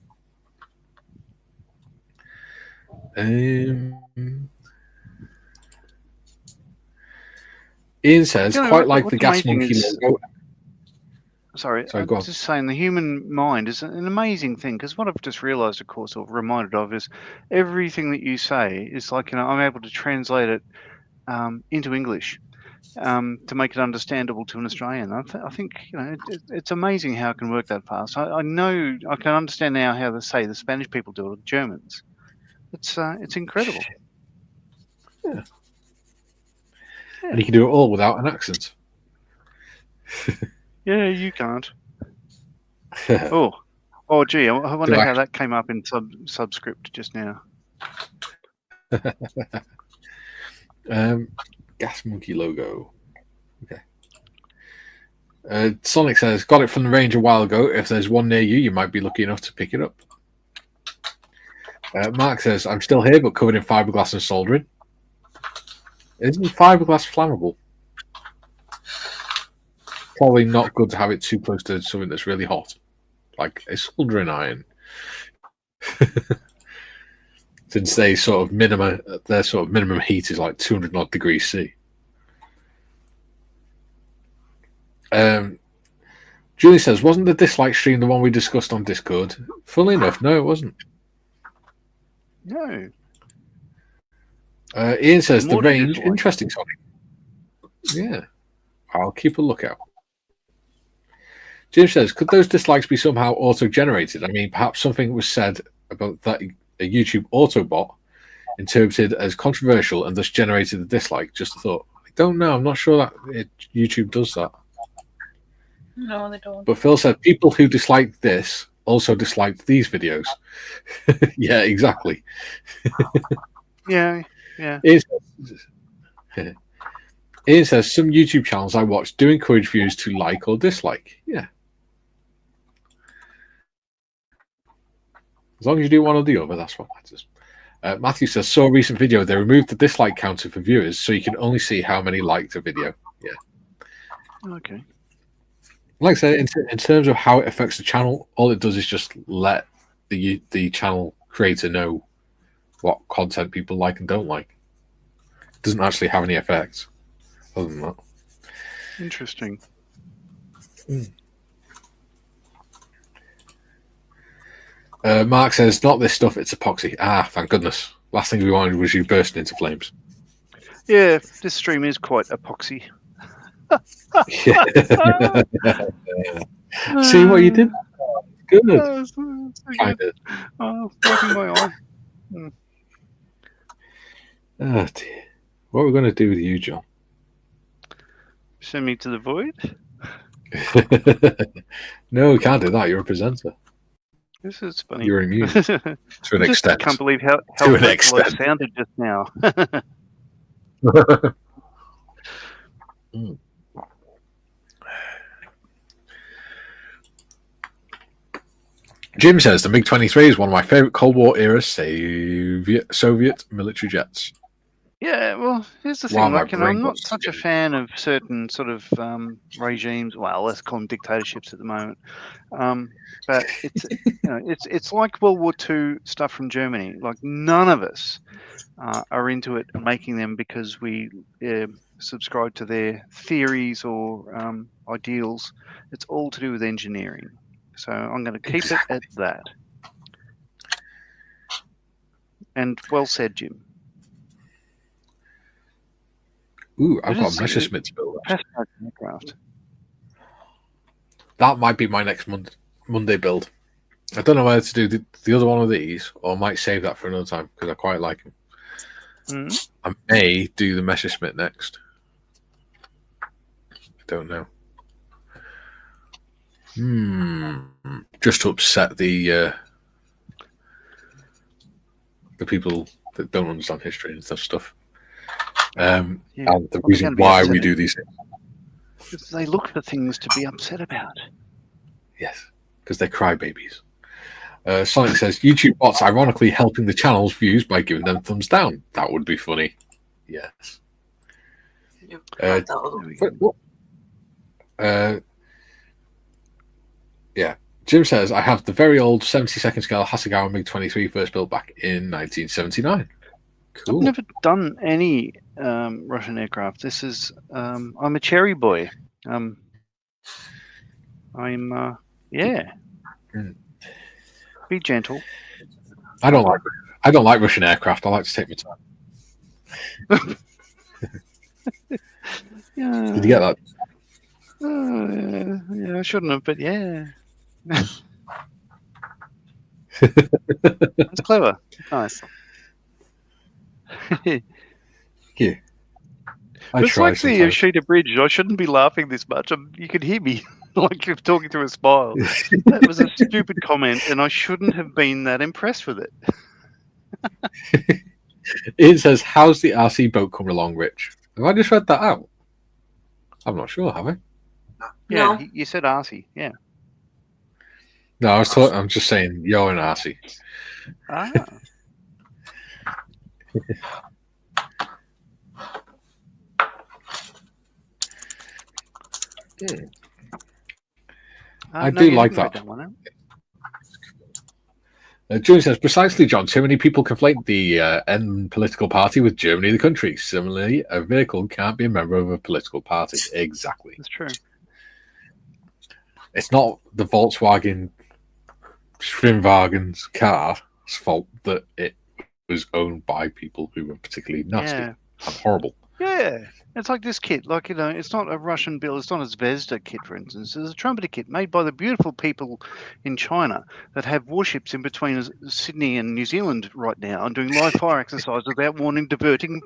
Ian says, quite like the Gas Monkey logo. Sorry, go on. Just saying, the human mind is an amazing thing, because what I've just realised, of course, or reminded of, is everything that you say is like, I'm able to translate it into English to make it understandable to an Australian. I think it's amazing how it can work that fast. I know I can understand now how the Spanish people do it, or the Germans. It's incredible. Yeah. And you can do it all without an accent. Yeah, you can't. Oh, gee, I wonder how that came up in subscript just now. Gas Monkey logo. Okay. Sonic says, got it from the range a while ago. If there's one near you, you might be lucky enough to pick it up. Mark says, I'm still here, but covered in fiberglass and soldering. Isn't fiberglass flammable? Probably not good to have it too close to something that's really hot, like a soldering iron. Since their sort of minimum heat is like 200 odd degrees C. Julie says, wasn't the dislike stream the one we discussed on Discord? Funnily enough, no, it wasn't. No. Ian says, the range, interesting, Sonic. Yeah, I'll keep a lookout. Jim says, could those dislikes be somehow auto-generated? I mean, perhaps something was said about that a YouTube Autobot interpreted as controversial and thus generated the dislike. Just a thought. I don't know. I'm not sure that YouTube does that. No, they don't. But Phil said, people who disliked this also disliked these videos. Yeah, exactly. Yeah. Ian says some YouTube channels I watch do encourage viewers to like or dislike. Yeah. As long as you do one or the other, that's what matters. Matthew says, saw a recent video. They removed the dislike counter for viewers, so you can only see how many liked a video. Yeah. Okay. Like I said, in terms of how it affects the channel, all it does is just let the channel creator know what content people like and don't like. It doesn't actually have any effects other than that. Interesting. Mark says, not this stuff, it's epoxy. Ah, thank goodness. Last thing we wanted was you bursting into flames. Yeah, this stream is quite epoxy. See what you did? Good. Kind of. Oh, wiping my eye. Oh, dear. What are we going to do with you, John? Send me to the void? No, we can't do that. You're a presenter. This is funny. You're immune to an extent. I can't believe how To an hopeful I extent. sounded just now. Jim says the MiG-23 is one of my favorite Cold War era Soviet military jets. Yeah, well, here's the Wow, thing. my Like, I'm brain not wants such to a fan of certain sort of regimes. Well, let's call them dictatorships at the moment. But it's it's like World War II stuff from Germany. Like, none of us are into it and making them because we subscribe to their theories or ideals. It's all to do with engineering. So I'm going to keep it at that. And well said, Jim. Ooh, I've It got is a Messerschmitt to build. fascinating aircraft. That might be my next Monday build. I don't know whether to do the other one of these, or I might save that for another time because I quite like them. I may do the Messerschmitt next. I don't know. Just to upset the people that don't understand history and stuff. And the reason why we do these things. They look for things to be upset about. Yes, because they're crybabies. Sonic says, YouTube bots ironically helping the channel's views by giving them thumbs down. That would be funny. Yes. Yeah. Jim says, I have the very old 70-second scale Hasegawa MiG-23 first built back in 1979. Cool. I've never done any Russian aircraft. This is I'm a cherry boy. Be gentle. I don't like Russian aircraft. I like to take my time. Yeah. Did you get that? Yeah, I shouldn't have, but yeah. That's clever. Nice. Yeah. It's like the Yoshida Bridge. I shouldn't be laughing this much. You could hear me like you're talking through a smile. That was a stupid comment, and I shouldn't have been that impressed with it. It says, how's the RC boat coming along, Rich? Have I just read that out? I'm not sure, have I? Yeah, No. you said RC, yeah. No, I'm just saying you're an RC. Ah. I do like that. June says, precisely, John. Too many people conflate the N political party with Germany, the country. Similarly, a vehicle can't be a member of a political party. Exactly. That's true. It's not the Volkswagen Schwimmwagen's car's fault that it was owned by people who were particularly nasty and horrible. Yeah. It's like this kit. Like, it's not a Russian build. It's not a Zvezda kit, for instance. It's a trumpeter kit made by the beautiful people in China that have warships in between Sydney and New Zealand right now and doing live fire exercises without diverting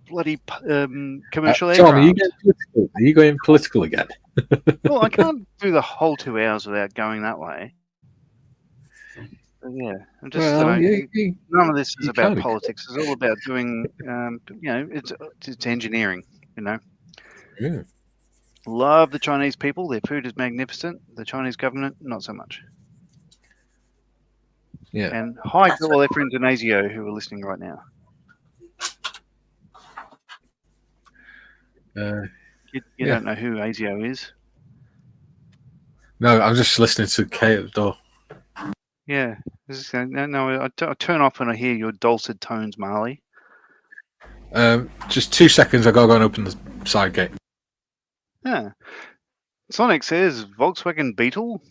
bloody commercial aircraft. John, are you going political again? Well, I can't do the whole 2 hours without going that way. But yeah, I'm just none of this is about politics. It's all about doing, it's engineering. Yeah. Love the Chinese people. Their food is magnificent. The Chinese government, not so much. Yeah. And hi to all their friends in ASIO who are listening right now. You Yeah. don't know who ASIO is? No, I'm just listening to Kate at the door. Yeah. I turn off when I hear your dulcet tones, Marley. Just 2 seconds. I gotta go and open the side gate. Yeah. Sonic says Volkswagen Beetle.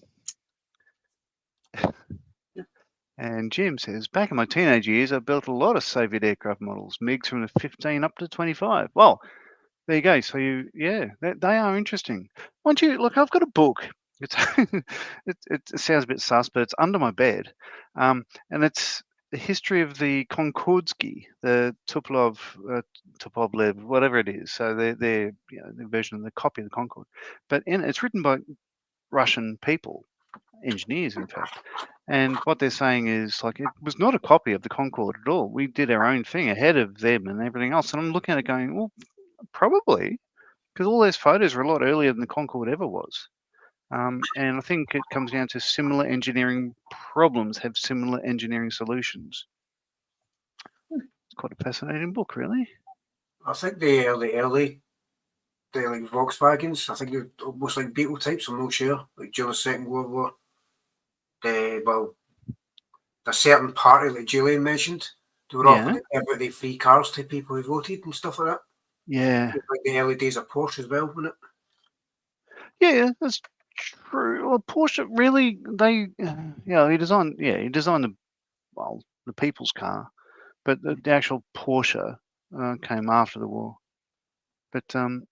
And Jim says, back in my teenage years, I built a lot of Soviet aircraft models, MiGs from the 15 up to 25. Well, there you go. So they are interesting. Mind you, look, I've got a book. It's it sounds a bit sus, but it's under my bed, and it's the history of the Konkordsky, the Tupolev, whatever it is. So they're the version of the copy of the Concorde, but it's written by Russian people, engineers, in fact. And what they're saying is, like, it was not a copy of the Concorde at all. We did our own thing ahead of them and everything else. And I'm looking at it going, well, probably, because all those photos are a lot earlier than the Concorde ever was. And I think it comes down to similar engineering problems have similar engineering solutions. It's quite a fascinating book, really. I think the early like Volkswagens, I think they're almost like Beetle types, I'm not sure, like during the Second World War. Well, a certain party, like Julian mentioned, they were offering everybody free cars to people who voted and stuff like that. Yeah. Like the early days of Porsche as well, wasn't it? Yeah, that's true. Well, Porsche really, he designed the people's car, but the actual Porsche came after the war. But the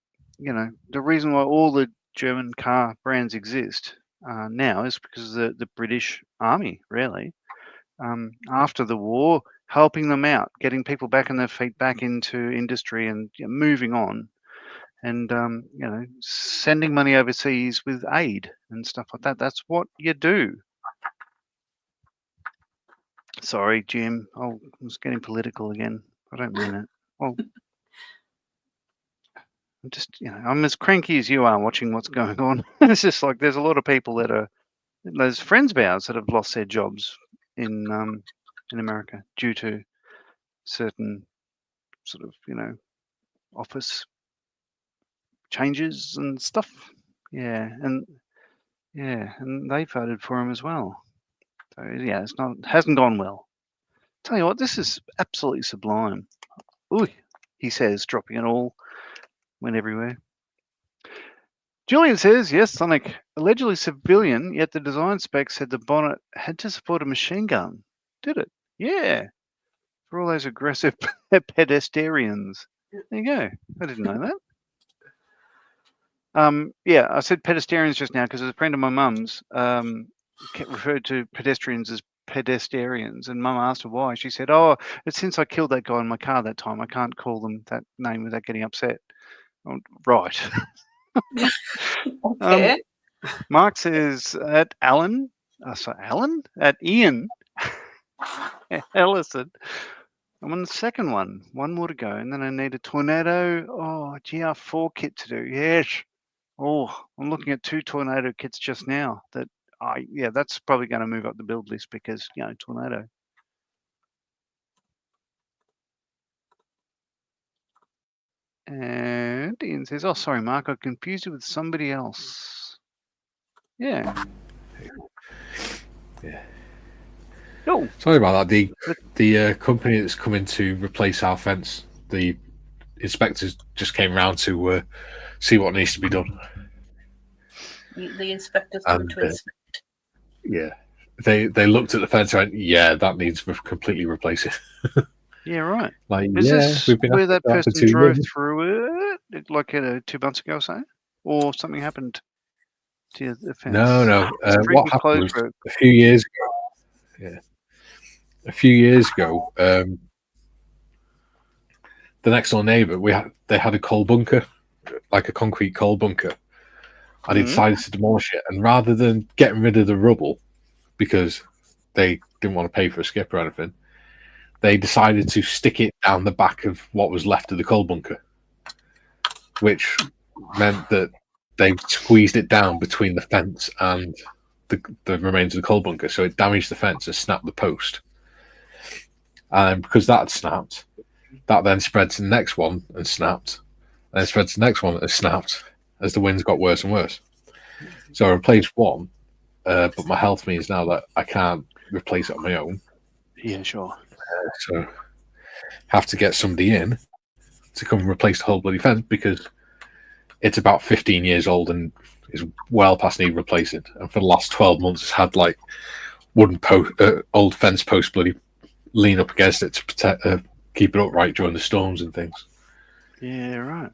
reason why all the German car brands exist now is because of the British Army, really. After the war, helping them out, getting people back on their feet, back into industry, and moving on, and sending money overseas with aid and stuff like that. That's what you do. Sorry, Jim. I was getting political again. I don't mean it. Well, I'm just, I'm as cranky as you are watching what's going on. It's just like there's a lot of people there's friends of ours that have lost their jobs in America due to certain sort of, office changes and stuff. And they voted for him as well. So hasn't gone well. Tell you what, this is absolutely sublime. Ooh, he says, dropping it all, went everywhere. Julian says, yes, Sonic, allegedly civilian, yet the design spec said the bonnet had to support a machine gun. Did it? Yeah. For all those aggressive pedestrians. There you go. I didn't know that. I said pedestrians just now because a friend of my mum's referred to pedestrians as pedestrians, and Mum asked her why. She said, "Oh, it's since I killed that guy in my car that time. I can't call them that name without getting upset." Right. Okay. Mark says at Alan, at Ian Ellison. I'm on the second one. One more to go, and then I need a tornado. Oh, GR4 kit to do. Yes. Oh, I'm looking at 2 tornado kits just now. That's probably going to move up the build list because tornado. And Ian says, "Oh, sorry, Mark, I confused you with somebody else." Yeah. Yeah. Oh. Sorry about that. The company that's coming to replace our fence, the inspectors just came round to see what needs to be done. The inspectors come to inspect. Yeah. They looked at the fence and went, yeah, that needs completely replacing. Yeah, right. Like, Is this we've been where that person drove years. through it, like 2 months ago or so? Or something happened to the fence? No. What happened was a few years ago. Yeah. A few years ago, the next door neighbour, they had a coal bunker, like a concrete coal bunker. And he decided to demolish it. And rather than getting rid of the rubble, because they didn't want to pay for a skip or anything, they decided to stick it down the back of what was left of the coal bunker, which meant that they squeezed it down between the fence and the remains of the coal bunker, so it damaged the fence and snapped the post. And because that had snapped, that then spread to the next one and snapped, and then spread to the next one and snapped as the winds got worse and worse. So I replaced one, but my health means now that I can't replace it on my own. Yeah, sure. So have to get somebody in to come and replace the whole bloody fence because it's about 15 years old and is well past need replacing. And for the last 12 months, it's had like wooden old fence posts bloody lean up against it to protect, keep it upright during the storms and things. Yeah, right.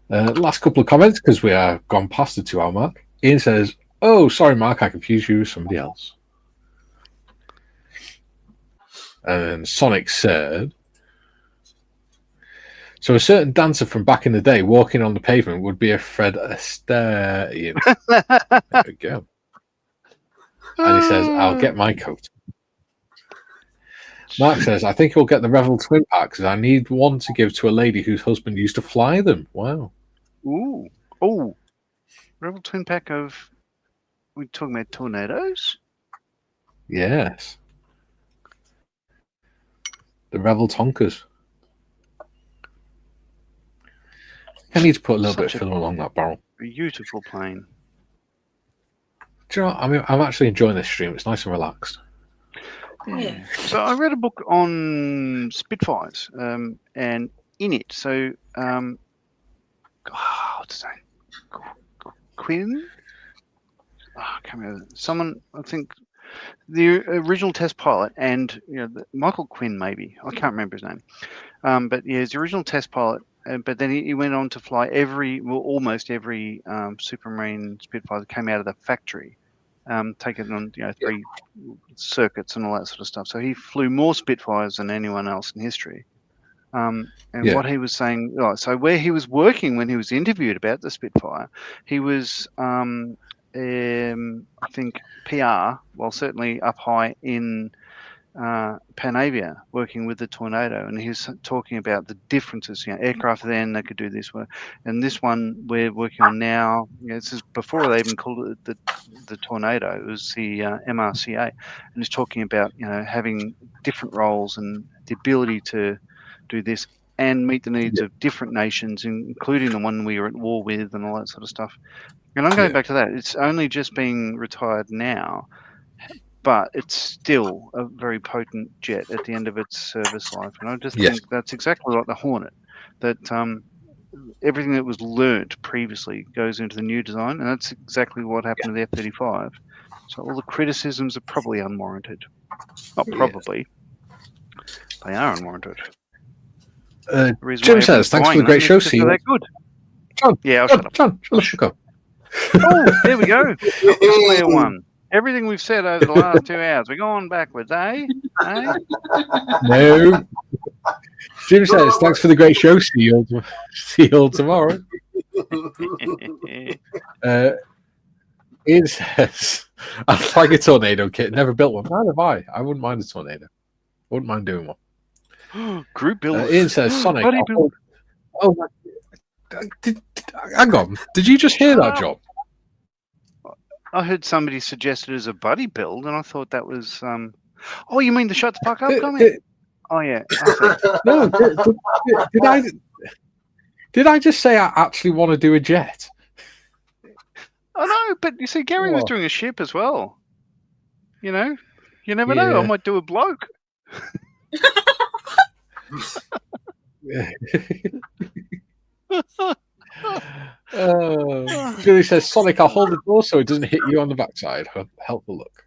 Last couple of comments because we are gone past the 2 hour mark. Ian says, "Oh, sorry, Mark, I confused you with somebody else." And Sonic said, "So a certain dancer from back in the day walking on the pavement would be a Fred Astaire." Ian. There we go. And he says, "I'll get my coat." Mark says, "I think he'll get the Revel twin pack because I need one to give to a lady whose husband used to fly them." Wow. Ooh. Oh. Rebel twin pack of. We're talking about tornadoes? Yes. The Revel Tonkers. I need to put a little bit of film along that barrel. Beautiful plane. Do you know what? I mean, I'm actually enjoying this stream. It's nice and relaxed. Yeah. So I read a book on Spitfires, and in it, so what's his name? Quinn? Oh, I can't remember. Someone, I think, the original test pilot, and Michael Quinn, maybe I can't remember his name, but yeah, he's the original test pilot. But then he went on to fly almost every Supermarine Spitfire that came out of the factory. Taken on 3 circuits and all that sort of stuff. So he flew more Spitfires than anyone else in history. What he was saying, so where he was working when he was interviewed about the Spitfire, he was, I think, PR, well, certainly up high in Panavia, working with the Tornado, and he was talking about the differences. Aircraft then they could do this, and this one we're working on now. This is before they even called it the Tornado. It was the MRCA, and he's talking about having different roles and the ability to do this and meet the needs of different nations, including the one we are at war with, and all that sort of stuff. And I'm going back to that. It's only just being retired now, but it's still a very potent jet at the end of its service life. And I just think that's exactly like the Hornet, that everything that was learnt previously goes into the new design, and that's exactly what happened to the F-35. So all the criticisms are probably unwarranted. Not probably. They are unwarranted. Jim says, "Thanks for the great show. See you." Good. John, yeah, I'll shut up. John, shut up. Oh, there we go. Clear one. Everything we've said over the last 2 hours, we're going backwards, eh? No. Jim says, "Thanks for the great show. See you all tomorrow." Ian says, "I'd like a tornado kit. Never built one. Neither have I. I wouldn't mind a tornado. Wouldn't mind doing one." Group build. Ian says, "Sonic." Hang on. Did you just hear that, John? I heard somebody suggest it as a buddy build, and I thought that was. Oh, you mean the shut the fuck up comment? Oh yeah. No. Did I just say I actually want to do a jet? I know, but you see, Gary was doing a ship as well. You never know. I might do a bloke. Julie says, "Sonic, I'll hold the door so it doesn't hit you on the backside." Helpful look.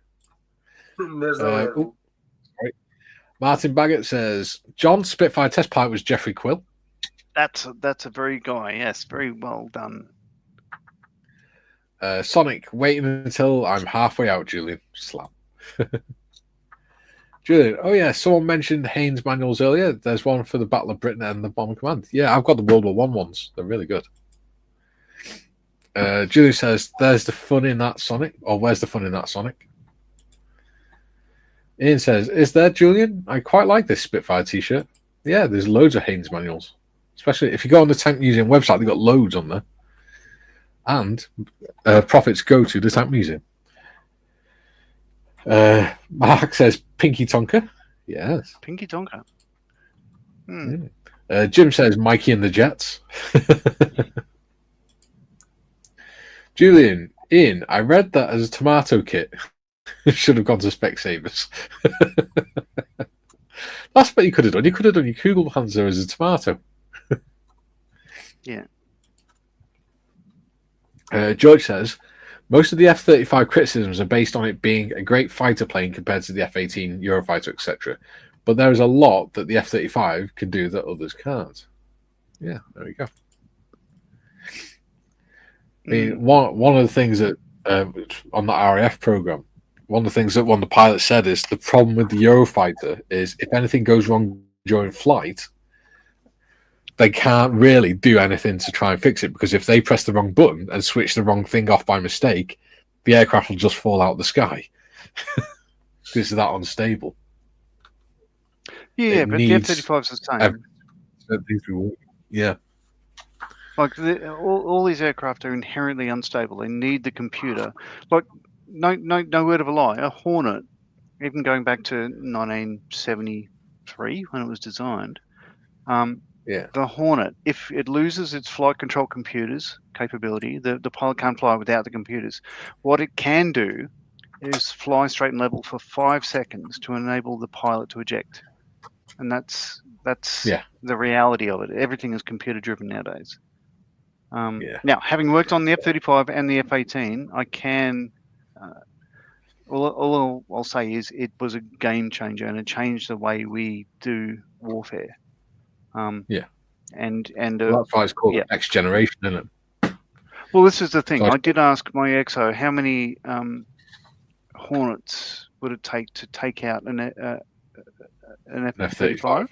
Martin Baggett says, "John, Spitfire test pilot was Jeffrey Quill." That's a very guy. Yes, very well done. Sonic, waiting until I'm halfway out, Julian. Slap. Julian, oh yeah, someone mentioned Haynes manuals earlier. There's one for the Battle of Britain and the Bomber Command. Yeah, I've got the World War I ones. They're really good. Julian says, "There's the fun in that, Sonic," or "Where's the fun in that, Sonic?" Ian says, "Is there, Julian? I quite like this Spitfire t-shirt." Yeah, there's loads of Haynes manuals. Especially if you go on the Tank Museum website, they've got loads on there. And profits go to the Tank Museum. Mark says Pinky Tonka. Yes. Pinky Tonka. Jim says Mikey and the Jets. Julian, Ian, I read that as a tomato kit. Should have gone to Specsavers. That's what you could have done. You could have done your Kugel Panzer as a tomato. Yeah. George says, most of the F-35 criticisms are based on it being a great fighter plane compared to the F-18 Eurofighter, etc. But there is a lot that the F-35 can do that others can't. Yeah, there we go. I mean, one of the things that on the RAF program, one of the things that one of the pilots said is the problem with the Eurofighter is if anything goes wrong during flight, they can't really do anything to try and fix it, because if they press the wrong button and switch the wrong thing off by mistake, the aircraft will just fall out of the sky. Because it's that unstable. Yeah, but the F-35 is the same. Yeah. Like all these aircraft are inherently unstable. They need the computer. Like no word of a lie. A Hornet, even going back to 1973 when it was designed, the Hornet, if it loses its flight control computers capability, the pilot can't fly without the computers. What it can do is fly straight and level for 5 seconds to enable the pilot to eject, and that's the reality of it. Everything is computer driven nowadays. Now, having worked on the F-35 and the F-18, I can. All I'll say is it was a game changer, and it changed the way we do warfare. And that's why it's called Next Generation, isn't it? Well, this is the thing. I did ask my XO how many Hornets would it take to take out an F-35.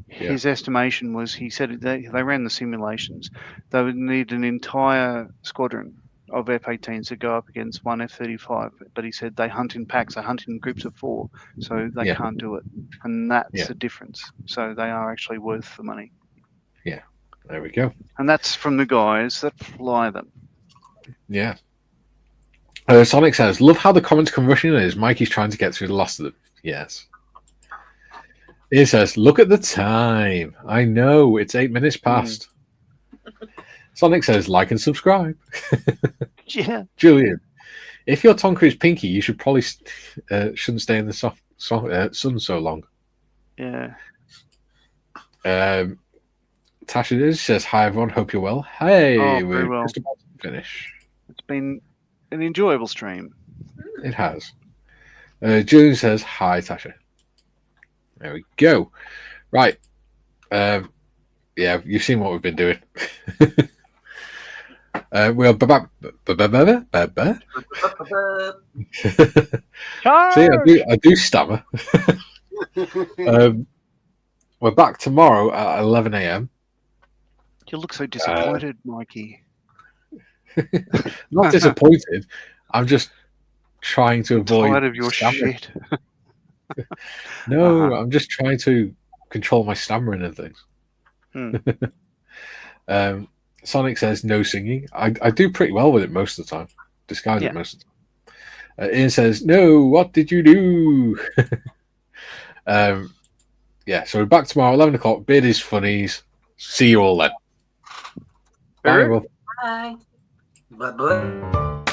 His estimation was, he said they ran the simulations. They would need an entire squadron of F-18s to go up against one F-35. But he said they hunt in packs, they hunt in groups of 4, so they can't do it. And that's the difference. So they are actually worth the money. Yeah, there we go. And that's from the guys that fly them. Yeah. Sonic says, love how the comments come rushing in as Mikey's trying to get through the last of them. Yes. He says, look at the time. I know, it's 8 minutes past. Sonic says, like and subscribe. Yeah. Julian, if your Tonka is pinky, you should probably shouldn't stay in the sun so long. Yeah. Tasha says, hi everyone, hope you're well. Hey, we're well. Just about to finish. It's been an enjoyable stream. It has. Julian says, hi Tasha. There we go. Right. You've seen what we've been doing. We're back. See, I do stammer. We're back tomorrow at 11 a.m. You look so disappointed, Mikey. Not disappointed. I'm just trying to avoid. Tired of your shit. No, I'm just trying to control my stammering and things. Sonic says no singing. I do pretty well with it most of the time. Disguise it most of the time. Ian says, no, what did you do? So we're back tomorrow, 11 o'clock. Beardy's Funnies. See you all then. Bye. Bye. Bye-bye.